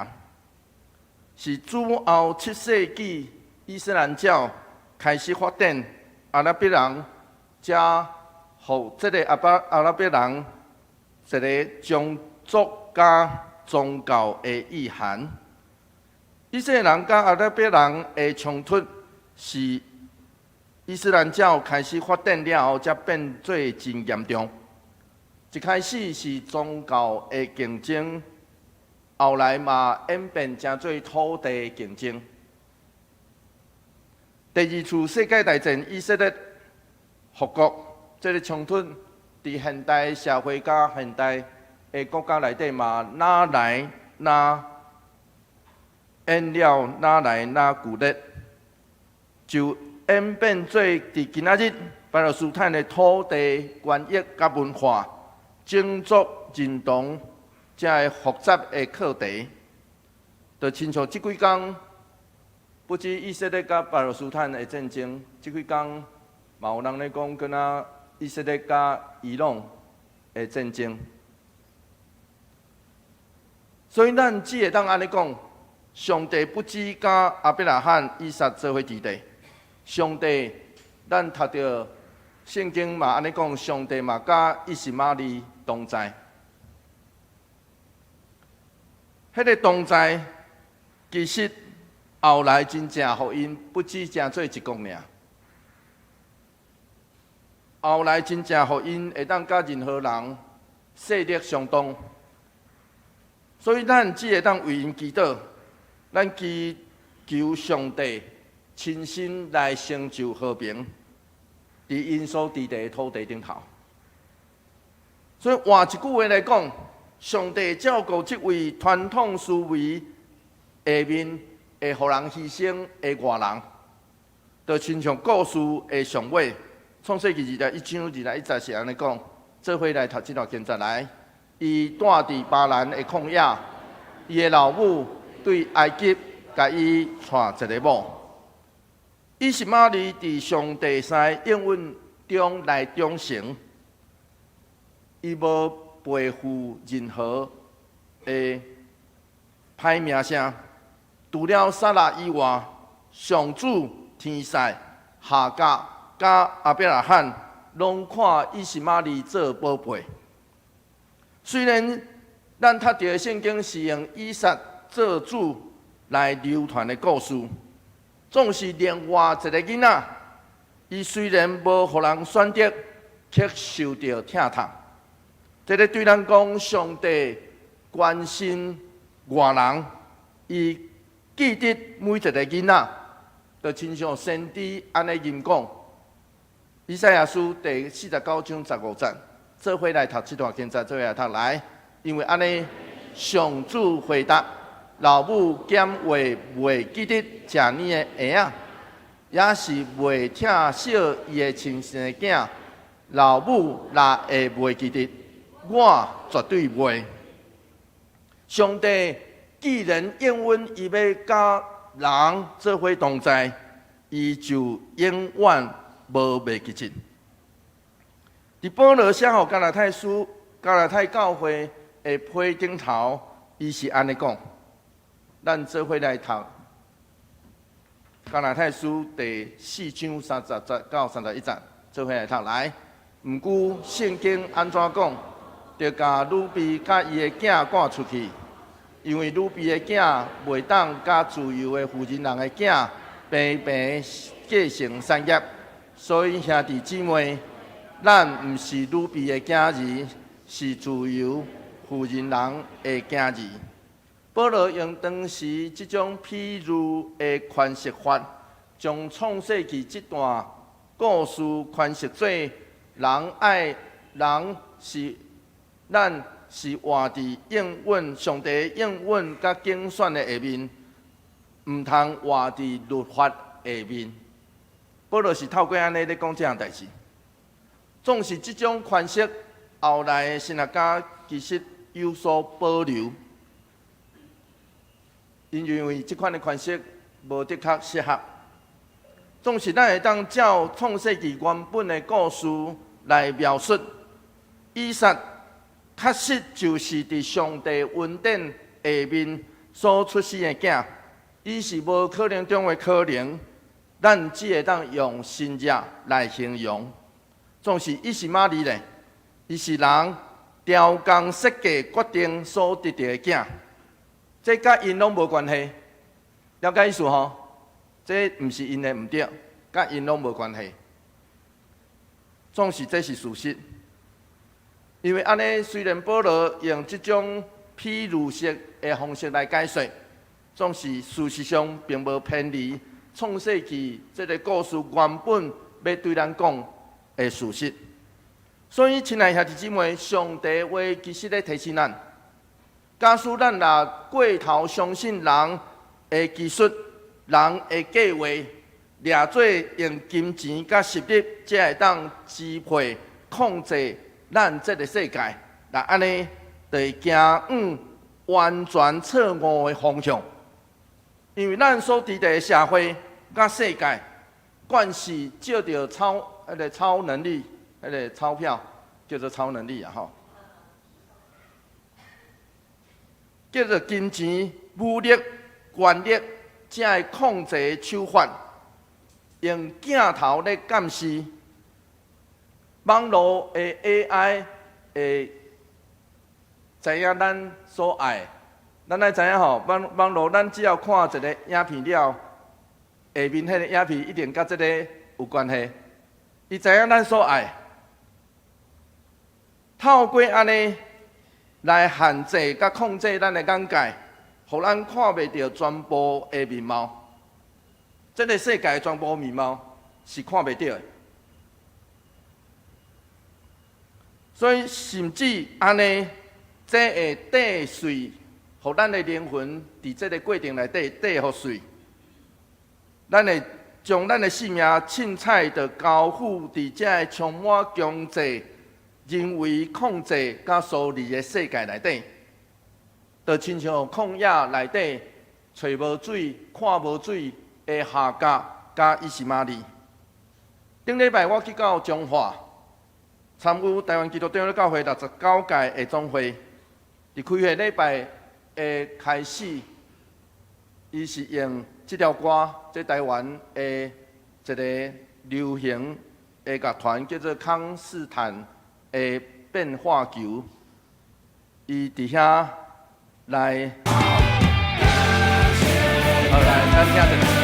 是主后7世纪伊斯兰教开始发展，阿拉伯人才互这个阿拉伯人一个种族加宗教的意涵。以色列人甲阿拉伯人的冲突是伊斯兰教开始发展了后，才变做真严重。一开始是宗教的竞争，后来嘛演变成做土地的竞争。第二次世界大战，以色列复国，这个冲突伫现代社会甲现代的国家内底嘛，哪来哪演了，哪来哪剧烈，就演变做伫今仔日巴勒斯坦的土地权益甲文化。种族认同这个复杂的课题，就亲像即几天，不止以色列甲巴勒斯坦的战争，即几天嘛有人咧讲，敢若以色列甲伊朗的战争。所以咱只会当安尼讲，上帝不止甲阿伯拉罕、以撒做伙伫地，上帝咱读到圣经嘛安尼讲，上帝嘛甲以实玛利同在。迄个同在，其实后来真正互因不止成做一国尔，后来真正互因会当甲任何人势力相当。所以咱只会当为因祈祷，咱祈求上帝亲身来成就和平，伫因所伫地的土地顶头。所以换一句话来讲，上帝照顾这位传统思维下面会互人牺牲的外人，就亲像故事的上尾，创世纪21章21节是安尼讲，做伙来读这段经节来。伊住伫巴兰的旷野，伊的老母对埃及甲伊娶一个某。以实玛利伫上帝三应允中来忠诚。伊无背负任何的歹名声，除了撒拉以外，上主、天使、夏甲、甲阿伯拉罕，拢看以实玛利做宝贝。虽然咱读到的圣经是用以撒做主来流传的故事，总是另外一个囡仔，伊虽然无互人选择，却受到疼痛。这个对咱讲，上帝关心外人，伊记得每一个囡仔，就亲像先知安尼言讲。以赛亚书第49章15节，做伙来读这段经节，做伙来读来，因为安尼，上主回答：老母减话袂记得食你的鞋仔，也是袂疼惜伊的亲生的囝。老母若会袂记得，我绝对袂。上帝既然应允伊要甲人做伙同在，伊就永远无袂记进。伫保罗写予加拉太书、加拉太教会的批顶头，伊是安尼讲。咱做伙来读加拉太书第4章30节到31节，做伙来读来。毋过圣经安怎讲？着甲女婢甲伊的囝赶出去，因为女婢的囝袂当甲自由的妇人人的囝平平继承产业。所以兄弟姊妹，咱毋是女婢的囝儿，是自由妇人人的囝儿。保罗用当时这种譬如的诠释法，将创世纪这段故事诠释做人爱人是咱是活伫应允上帝应允甲竞选的下面，毋通活伫律法下面。保罗是透过安尼咧讲这项代志。总是这种诠释，后来的神学家其实有所保留，因为这款的诠释无的确适合。总是咱会当照创世纪原本的故事来描述，以撒确实就是伫上帝恩典下面所出世的囝，伊是无可能中的可能。咱只会当用新约来形容，总是伊是玛丽咧，伊是人雕工设计决定所得到的囝，这甲因拢无关系，了解意思吼？这毋是因的毋对，甲因拢无关系，总是这是事实。因为安尼，虽然保罗用这种譬如式的方式来解说，总是事实上并无偏离创世纪这个故事原本要对咱讲的事实。所以，亲爱兄弟姊妹，上帝话其实咧提醒咱，假使咱若过头相信人的技术、人的计划，掠做用金钱甲实力，才会当支配控制咱这个世界，那安尼就会行完全错误的方向。因为咱所伫的社会甲世界，惯是借着超能力，钞票叫做超能力啊吼，叫做金钱、武力、权力，才会控制手法，用镜头来监视。网络的 AI 会知影咱所爱，咱爱知影吼，网络咱只要看一个影片了，下面迄个影片一定甲这个有关系。伊知影咱所爱，透过安尼来限制甲控制咱的眼界，互咱看袂到全部的面貌。这个世界的全部面貌是看袂到的。所以，甚至安尼，这会得罪，互咱的灵魂伫这个过程内底得互罪。咱会将咱的性命凊彩地交付伫这个充满强制、人为控制甲疏离的世界内底，就亲像旷野内底找无水、看无水的夏甲甲伊斯玛利。顶礼拜我去到中华。参与台湾基督长教会69届的总会，伫开会礼拜的开始，伊是用这条歌，即台湾的一个流行的乐团叫做康斯坦的变化球，伊伫遐来，好来，咱听着。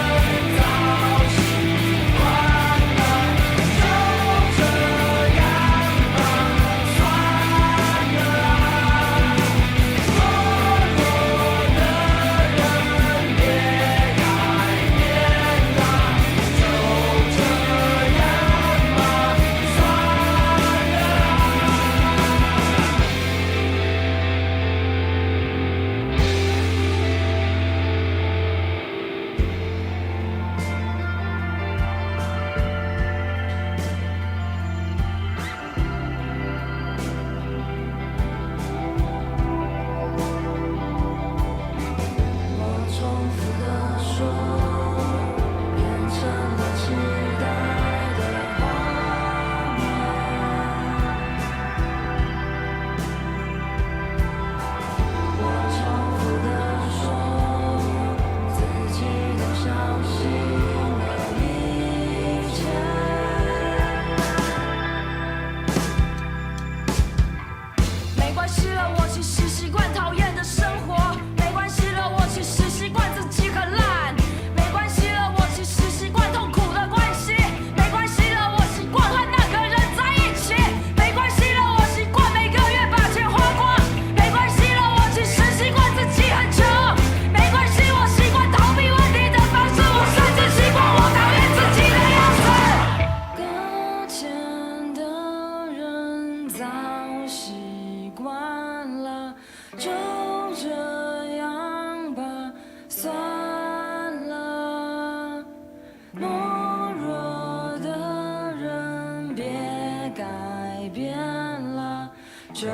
就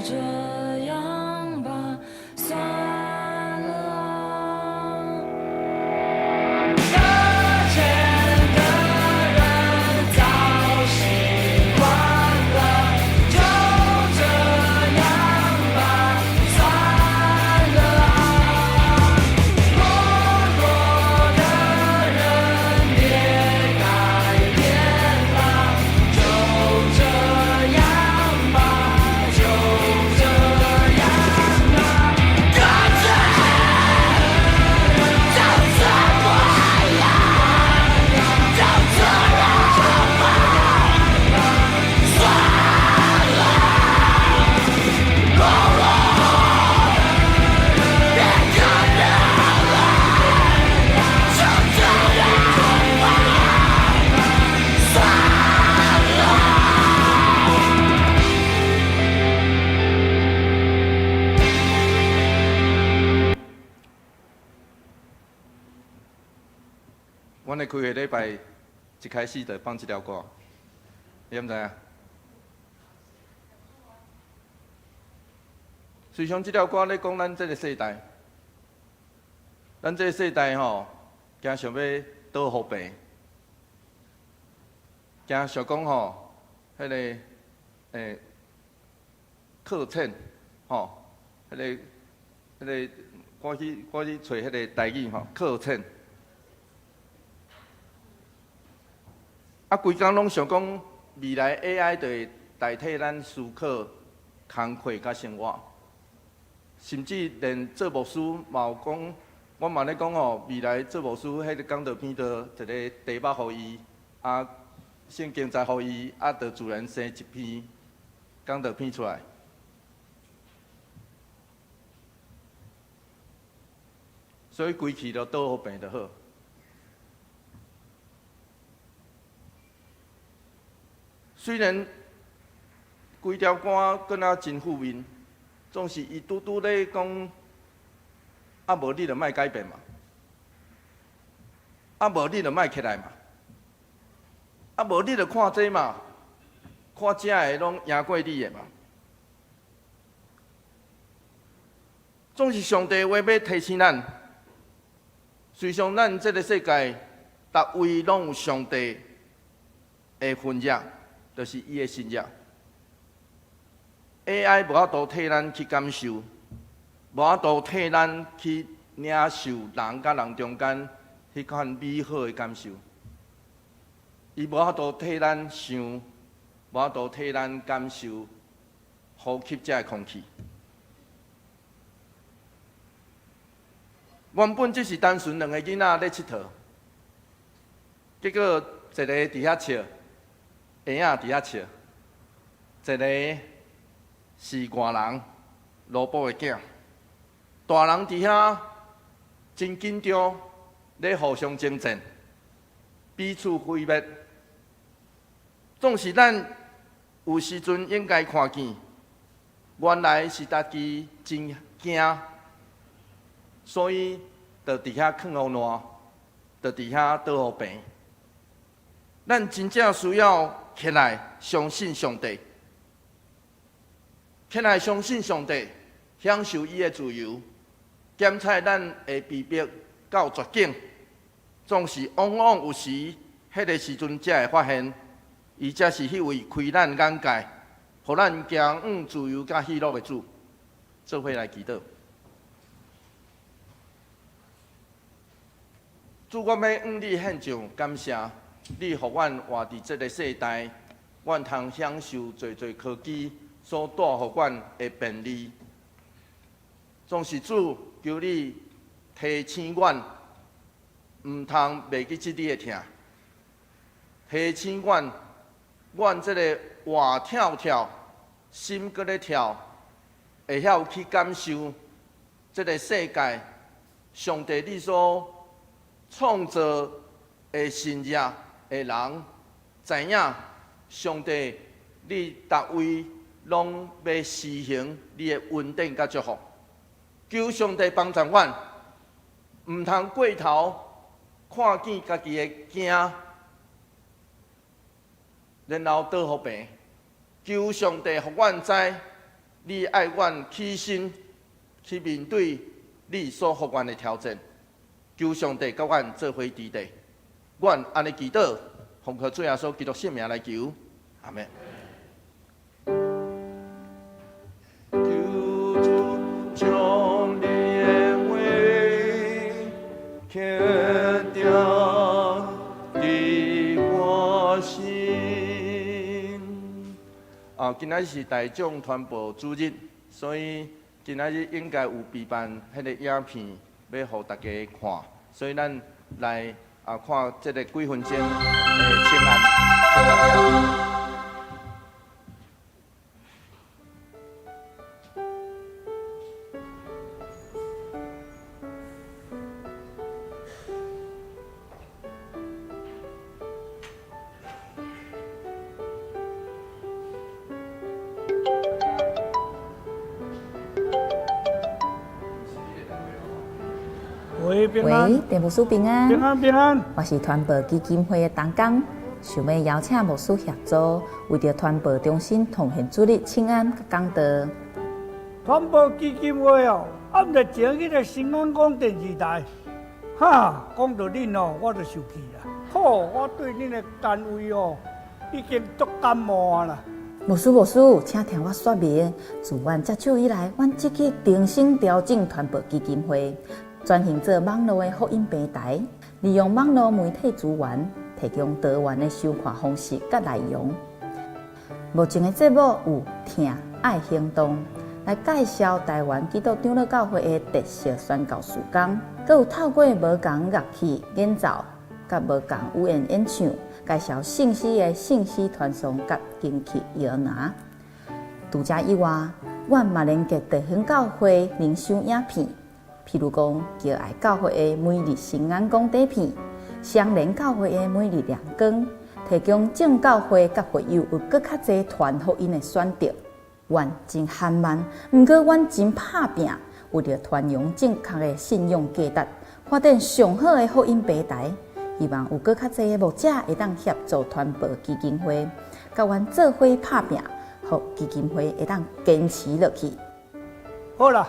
这样吧，算了。搁浅的人早习惯了，就这样吧，算了。懦弱的人别改变了，就这样吧。 阮的开学礼拜一开始就放这条歌，你毋知影？实际上，这条歌咧讲咱这个世代，咱这个世代吼，惊想要倒互病，惊想讲吼，迄个课程吼，迄个我去找迄个台语吼，课程。 啊，规工拢想讲未来 AI 就会代替咱思考、工课甲生活，甚至连做牧师嘛有讲，我嘛咧讲吼，未来做牧师迄个讲道片就一个题目互伊，啊，圣经再互伊，啊，就自然生一篇讲道片出来。所以规气都倒好病就好。 虽然规条歌搁较真负面，总是伊拄拄咧讲，啊无你就莫改变嘛，啊无你就莫起来嘛，啊无你就看这嘛，看这个拢赢过你的嘛。总是上帝话要提醒咱，虽然咱这个世界，逐位拢有上帝的婚约。 就是伊的信仰 ，AI 无法度替咱去感受，无法度替咱去领受人甲人中间迄款美好的感受。伊无法度替咱想，无法度替咱感受呼吸这个空气。原本只是单纯两个囡仔咧佚佗，结果一个伫遐笑，下仔伫遐笑，一个是外人罗卜的囝，大人伫遐真紧张，咧互相争战，彼此毁灭。总是咱有时阵应该看见，原来是家己真惊。所以，就伫遐囥互烂，就伫遐倒互病。咱真正需要起来相信上帝，起来相信上帝，享受伊的自由。检测咱会被逼到绝境，总是往往有时，迄个时阵才会发现，伊才是迄位开咱眼界，互咱行往自由甲喜乐的主。做伙来祈祷。主，我要向你献上感谢，你互阮活伫这个世代，阮通享受最科技所带互阮的便利。总是主，求你提醒阮，毋通袂记即你的疼。提醒阮，阮这个活跳跳，心搁咧跳，会晓去感受这个世界，上帝你所创造的神业的人，知影上帝你逐位拢要施行你的恩典甲祝福。求上帝帮助阮，毋通过头看见家己的惊，然后倒互病。求上帝互阮知，你爱阮起身去面对你所互阮的挑战。求上帝甲阮做伙伫地，阮安尼祈祷，奉靠主耶稣基督圣名来求，阿门。求主将你的话刻定伫我心。今仔是大众传播主日，所以今仔日应该有备办迄个影片。要互大家看，所以咱来看这个几分钟的请安。喂，电牧师平安。平安平安。我是团报基金会的同工，想要邀请牧师协助，为着团报中心奉献主日请安甲讲道。团报基金会哦，暗日前迄个新安广电视台，哈，讲到恁哦，我就生气啦。我对恁的单位哦，已经足感冒啊啦。牧师，请听我说明。自阮接手以来，阮积极重新调整团报基金会。转型做网络的福音平台，利用网络媒体资源，提供多元的收看方式甲内容。目前的节目有听爱行动，来介绍台湾基督长老教会的特色宣教事工，佮有透过无同乐器演奏，甲无同语言演唱，介绍信息的信息传送甲经器摇拿。除此以外，阮嘛连结地方教会灵修影片。譬如讲，叫爱教会的每日新安讲底片，相连教会的每日亮光，提供正教会甲会友有更较侪传福音的选择。阮真缓慢，毋过阮真拍拼，为了传扬正确的信仰价值，发展上好的福音平台。希望有更较侪的牧者会当协助团报基金会，甲阮做伙拍拼，互基金会会当坚持落去。好啦。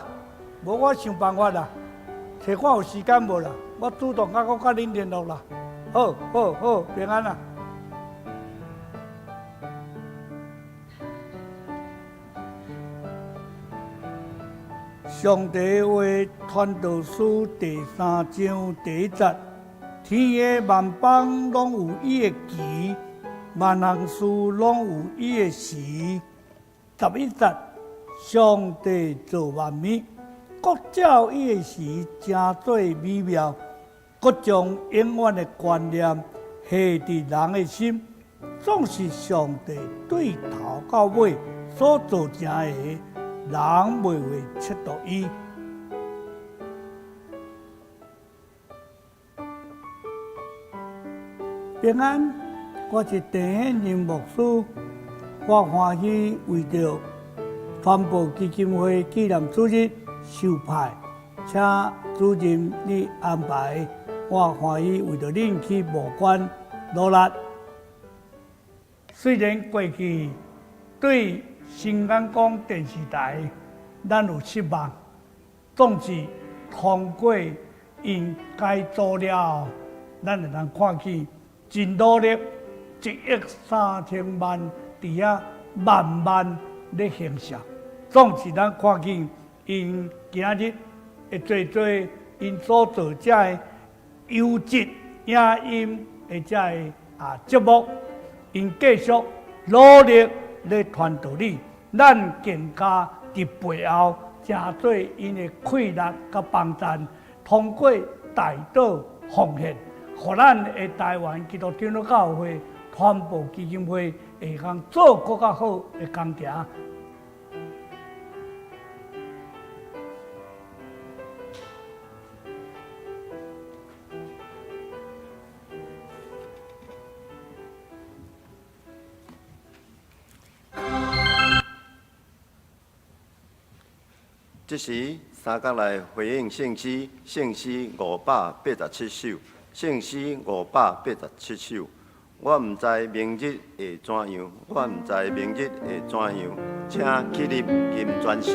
无我想办法啦，找看有时间无啦，我主动甲恁联络啦。好，平安啦。上帝话传道书第3章第1节：天下万邦拢有伊的期，万行事拢有伊的时。11节：上帝造万物。国照伊的时，真做美妙。国将永远的观念下伫人的心，总是上帝对头到尾所做成的，人袂会测度伊。平安，我是陈显仁牧师，我欢喜为着传播基金会纪念主日受派，请主任你安排，我欢喜为着恁去募捐努力。虽然过去对新安港电视台咱有失望，总是通过因改组了后，咱会通看见真努力1亿3000万伫遐慢慢咧行善，总是咱看见因今日会做因所做遮的优质影音的遮的节目，因继续努力咧传道理，咱更加伫背后正做因的快乐甲帮赞，通过大道奉献。互咱的台湾基督长老教会传播基金会会通做更较好的工程。这时三角来回应圣诗587首。圣诗587首，我毋知明日会怎样，我毋知明日会怎样，请起立吟全首。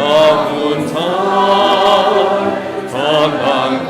那云彩灿烂。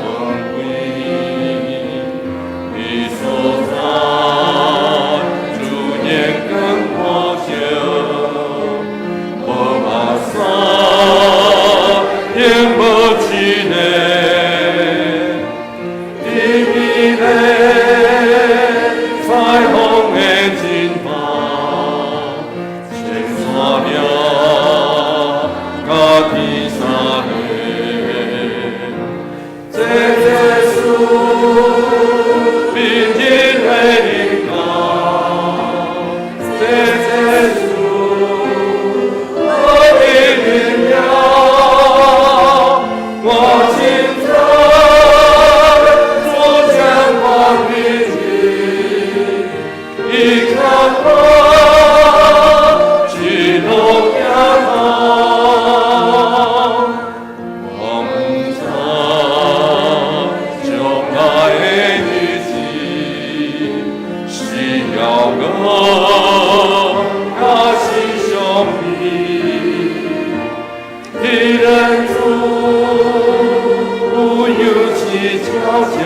有其交加，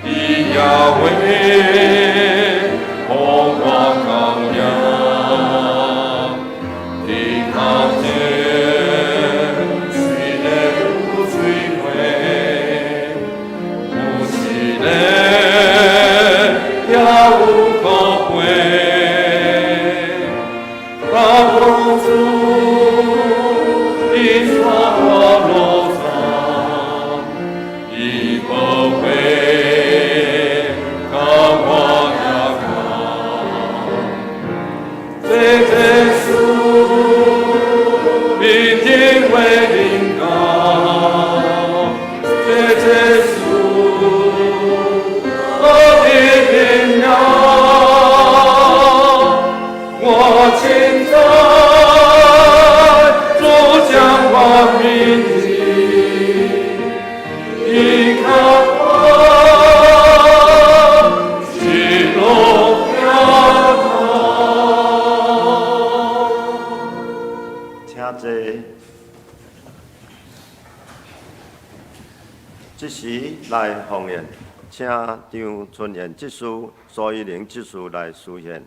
以亚为红光羔羊，地靠天，水泪不摧毁，无气泪也无可悔，大公主。一双花落场，一个会高我呀高，这树明天会领高，这树我的天呀，我亲在。将我铭记，依靠我，喜乐飘请坐。即时来奉宴，请张春燕执事、苏依玲执事来书献。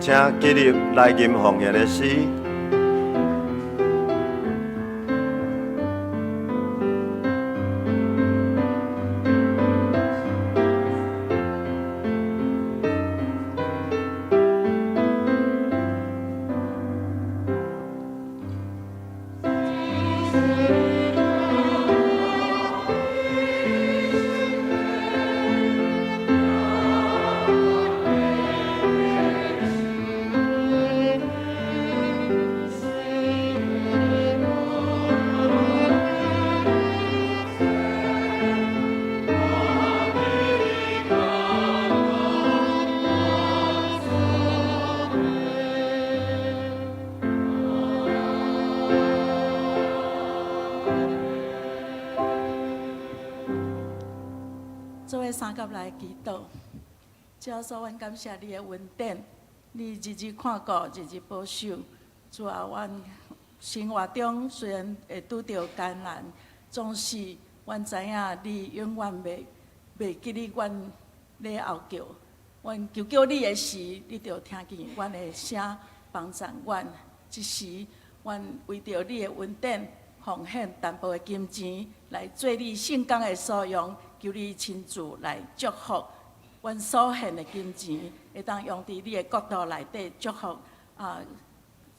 请记入来吟奉献的诗。做伙三甲来祈祷，主耶稣，阮感谢你的恩典，你日日看顾，日日保守。主啊，阮生活中虽然会拄着艰难，总是阮知影你永远袂记哩阮咧后叫。阮求叫你的时，你就听见阮的声，帮助阮。即时，阮为着你的恩典，奉献淡薄的金钱来做你圣工的所用。求你亲自来祝福，阮所献的金钱会当用伫你的国度内底祝福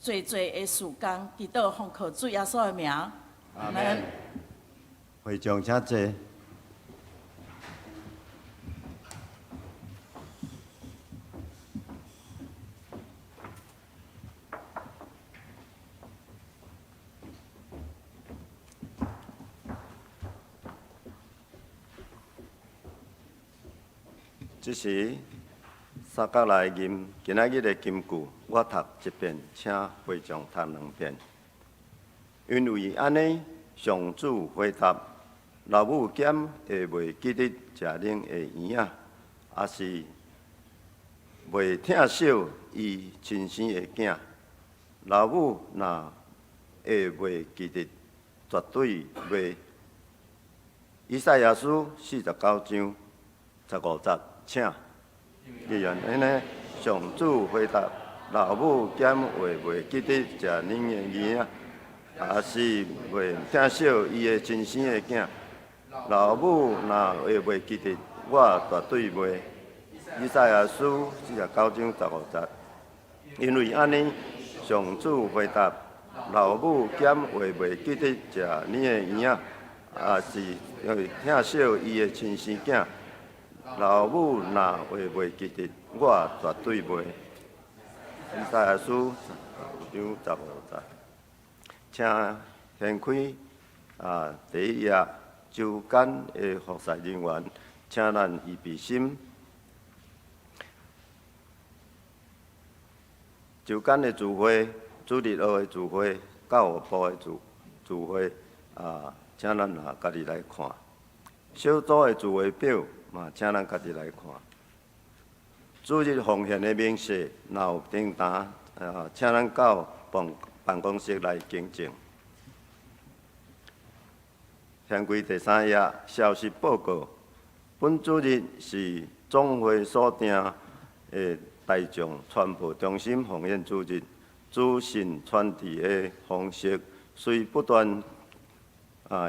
最的事工，祈祷奉靠主耶稣的名。阿门。会众请坐。即时三角来吟今仔日的金句，我读一遍，请会众读2遍。因为安尼，上主回答：老母减会袂记得食奶的圆仔，也是袂疼惜伊亲生的囝。老母若会袂记得，绝对袂以赛亚书49章15节，请。议员安尼，上主回答：老母减话袂记得食恁的儿仔，也是袂疼惜伊的亲生的囝。老母若话袂记得，我绝对袂。以赛亚书49章15节，因为安尼，上主回答：老母减话袂记得食恁的儿仔，也是会疼惜伊的亲生囝。老母若话袂记得，我绝对袂。以赛亚书19章15节，请掀开第一页周间的服侍人员，请咱预备心。周间的聚会、主日学的聚会、教育部的聚会，请咱家己来看。小组的聚会表嘛，请咱家己来看。主日奉献的明细，若有订单，请咱到办公室来更正。掀开第3页消息报告，本主日是总会所定的大众传播中心奉献主日，资讯传递的方式虽不断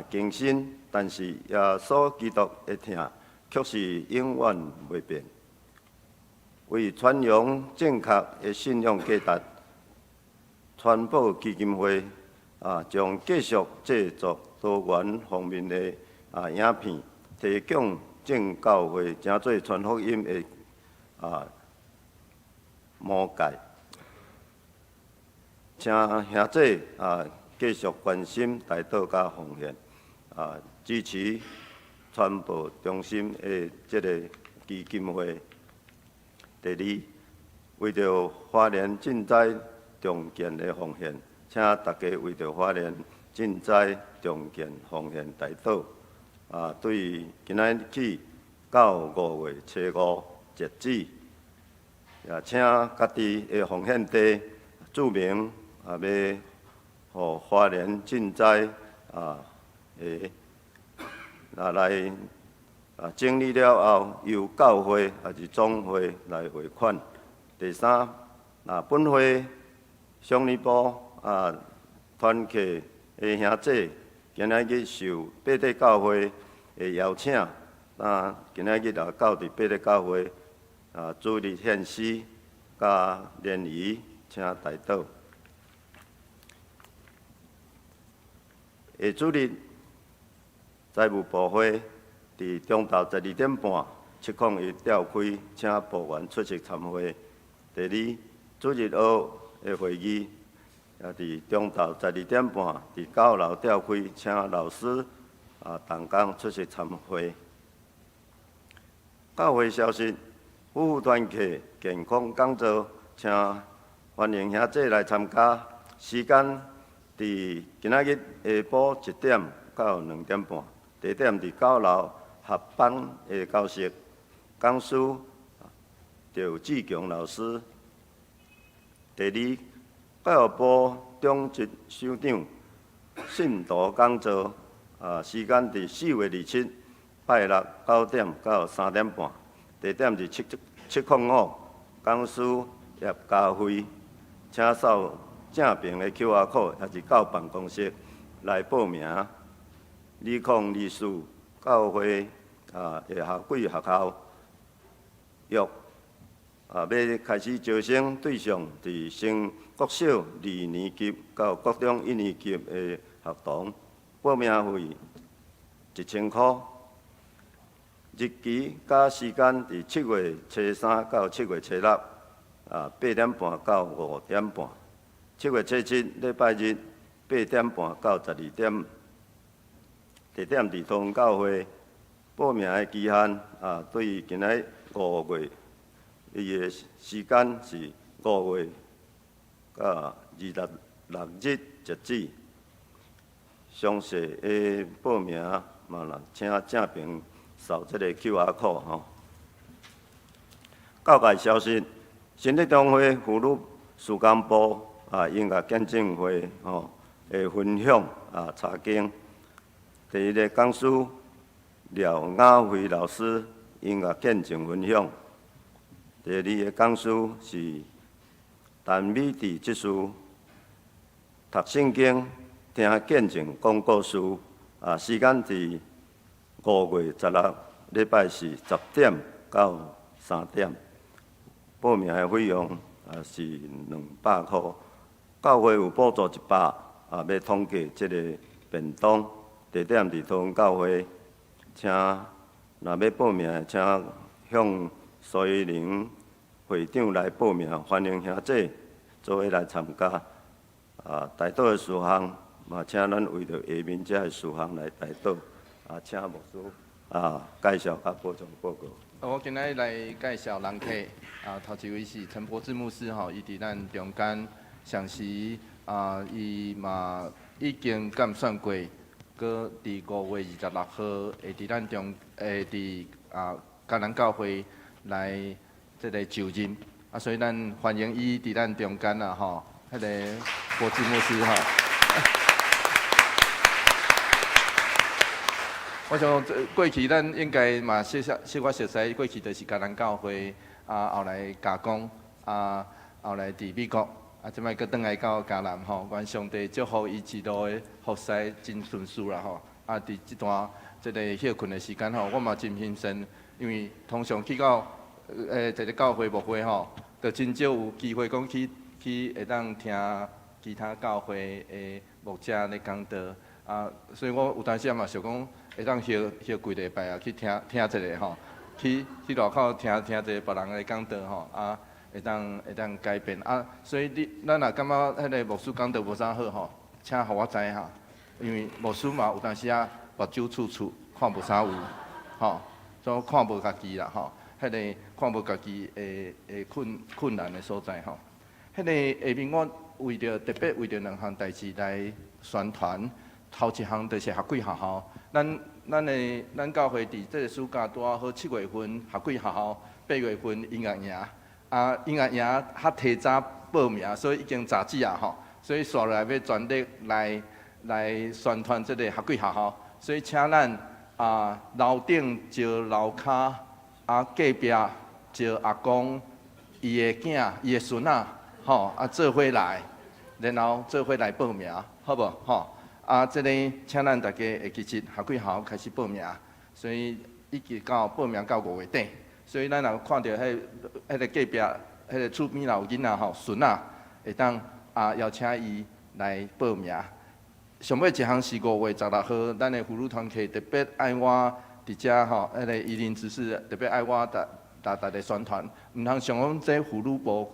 更新，但是耶稣基督的疼却是永远袂变。为传扬正确的信仰价值，传播基金会将继续制作多元方面的影片，提供正教会真做传福音的模界。请兄弟继续关心大道甲奉献，支持传播中心的这个基金会。第二，为着花莲赈灾重建的奉献，请大家为着花莲赈灾重建奉献代祷。对今仔起到5月初5截止，也请家己的奉献地注明要互花莲赈灾来整理了后，由教会还是总会来汇款。第三，本会乡里部团契的兄弟，今仔日受八德教会的邀请，今仔日到伫八德教会主日献诗甲联谊，请代祷。下主日财务部会。伫中昼12点半，701召开，请部员出席参会。第二，主日学的会议也伫中昼12点半，伫教楼召开，请老师同工出席参会。教会消息，夫妇团契健康讲座，请欢迎兄弟来参加。时间伫今仔日下晡1点到2点半，地点伫教楼。合班的教室，讲师赵志强老师。第二，教育部中级首长信徒讲座，时间伫4月27，拜六9点到3点半，地点伫705，讲师叶家辉，请扫正平的 QR code，也是到办公室来报名。2024教会的学几学校约要开始招生对象伫升国小2年级到国中1年级的学童，报名费1000块。日期甲时间伫7月初3到7月初6，8点半到5点半。7月初7礼拜日8点半到12点。地点伫同教会，报名的期限对于今仔5月，伊的时间是5月26日截止。详细的报名嘛，请正平扫这个 QR code 吼。教界消息，新力中会妇女事工部音乐见证会的分享查经。第一个讲师廖雅慧老师音乐见证分享。第二个讲师是陈美智执事，读圣经、听见证讲故事。时间伫5月16，礼拜四10点到3点。报名的费用是200块，教会有补助100，要统计这个便当。地点伫桃园教会，请若要报名，请向苏一玲会长来报名，欢迎兄弟做伙来参加。台岛的事项，嘛请咱为着下面这的事项来台岛。请牧师介绍甲播种报告。我今仔来介绍人客，头一位是陈柏志牧师吼，伊伫咱中间，上时伊嘛已经感算过，搁伫5月26号会伫咱伫嘉南教会来即个就任，所以咱欢迎伊伫咱中间吼，迄个柏志牧师吼。我想过去咱应该嘛小可熟悉，过去就是嘉南教会，后来加工，后来伫美国，即摆搁转来到嘉南吼，愿上帝祝福伊一路的服侍真顺遂啦吼。伫即段即个休困的时间吼，我嘛真兴盛，因为通常去到一个教会牧会吼，就真少有机会讲去会当听其他教会的牧者咧讲道。所以我有当时嘛想讲，会当休几个礼拜去听一下吼，去路口听一下别人的讲道吼，会当改变所以咱若感觉迄个牧师讲道无啥好吼，请互我知哈，因为牧师嘛有当时目睭处处看无啥有，吼，所以看无家己啦吼，迄个看无家己的困难的所在吼，迄个下面我特别为着2项代志来宣传。头一项就是学几学校，咱教会伫这个暑假拄好7月份学几学校，8月份音乐营，音乐营较提早报名，所以已经杂志吼，所以刷来要全力来宣传这个学几学校，所以请咱楼顶招楼骹，隔壁招阿公伊的囝、伊的孙仔，吼做伙来，然后做伙来报名，好无吼？这个请咱大家会记起学几校开始报名，所以一直报名到5月底。所以咱若看到迄个隔壁迄个厝边有囡仔吼孙仔，会当邀请伊来报名。上尾一项是5月16号，咱的妇女团体特别爱我伫遮吼，迄个宜林执事特别爱我大家宣传，毋通想讲这妇女部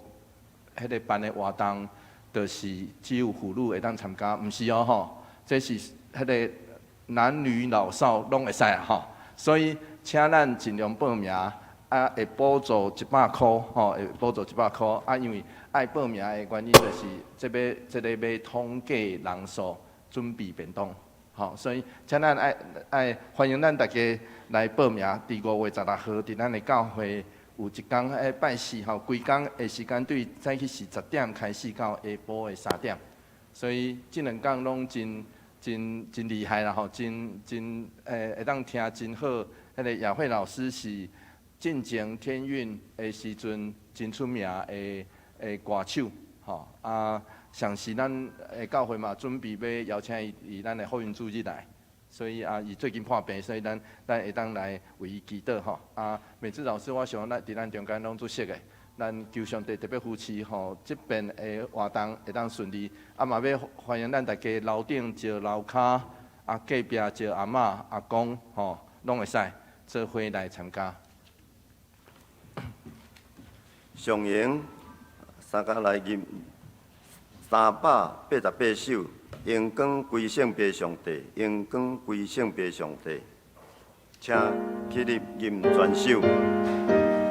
迄个办的活动，就是只有妇女会当参加，毋是哦吼。这是迄个男女老少拢会使吼，所以请咱尽量报名，会补助100块吼，会补助100块，因为爱报名的原因就是这个要统计人数，准备便当，吼，所以请咱爱欢迎咱大家来报名，伫5月16号，伫咱的教会有一天拜四吼，规工的时间对早起是10点开始到下晡的3点。所以这2天拢真厉害啦吼，真会当听真好。迄个雅慧老师是进前天韵的时阵真出名的歌手吼上时咱教会嘛准备要邀请伊咱的福音主日来，所以伊最近破病，所以咱会当来为伊祈祷吼。美智老师我想伫咱中间拢出色的。咱求上帝特别扶持吼，这边的活动会当顺利。嘛要欢迎咱大家楼顶招楼骹，隔壁招阿嬷、阿公吼，拢会使做伙来参加。上营三甲来吟388首，荣光归圣别上帝，荣光归圣别上帝，请起立吟全首。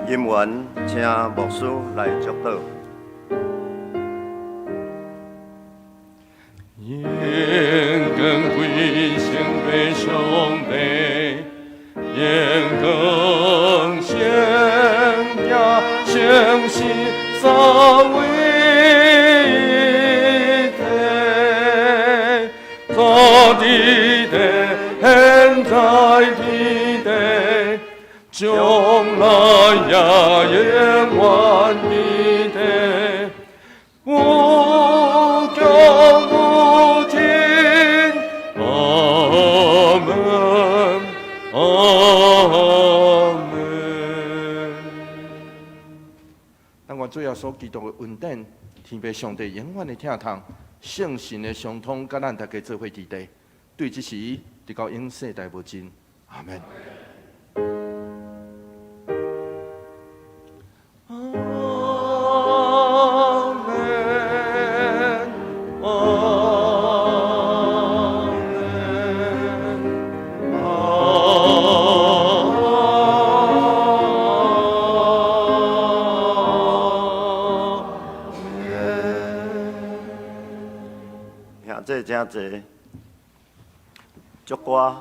吟完，请牧师来祝祷。荣光归圣别上帝，荣光圣家圣心三位一体，在地的现在地。将来也永远记得，无穷无尽。阿门，阿门。咱我最后所祈祷的恩典，天父上帝永远的听从，圣神的相通，甲咱大家做伙伫地，对这时直到永世代无尽。阿门。这真济，足歌。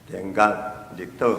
田角绿岛。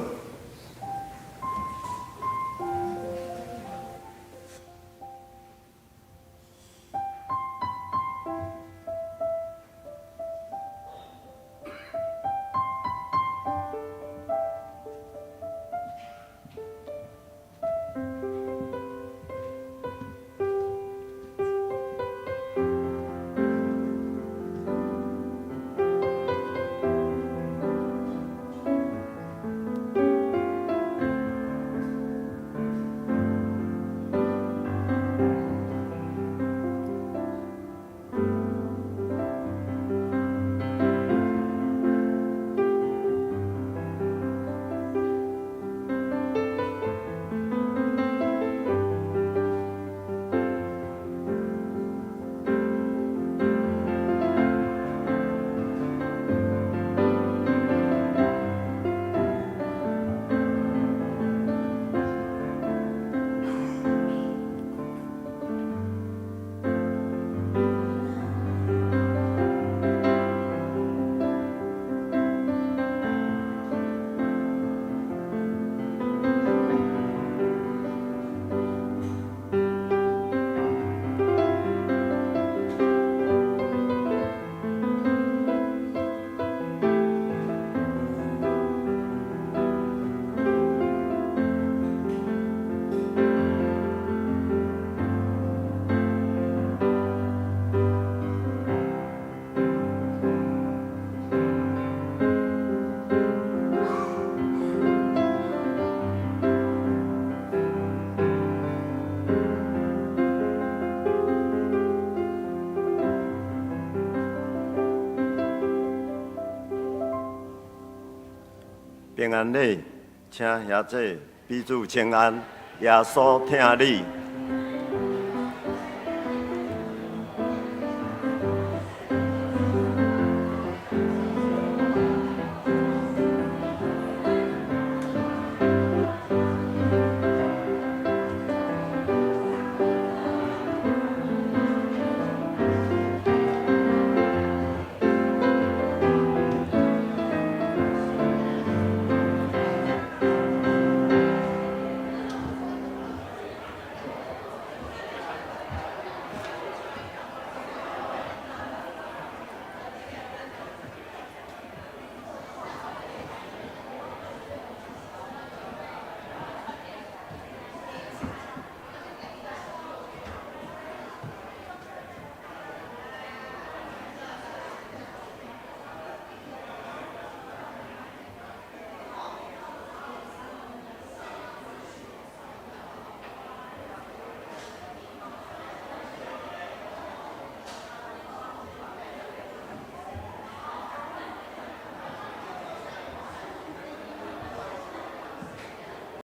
平安礼，请兄姐彼此请安，耶稣听你。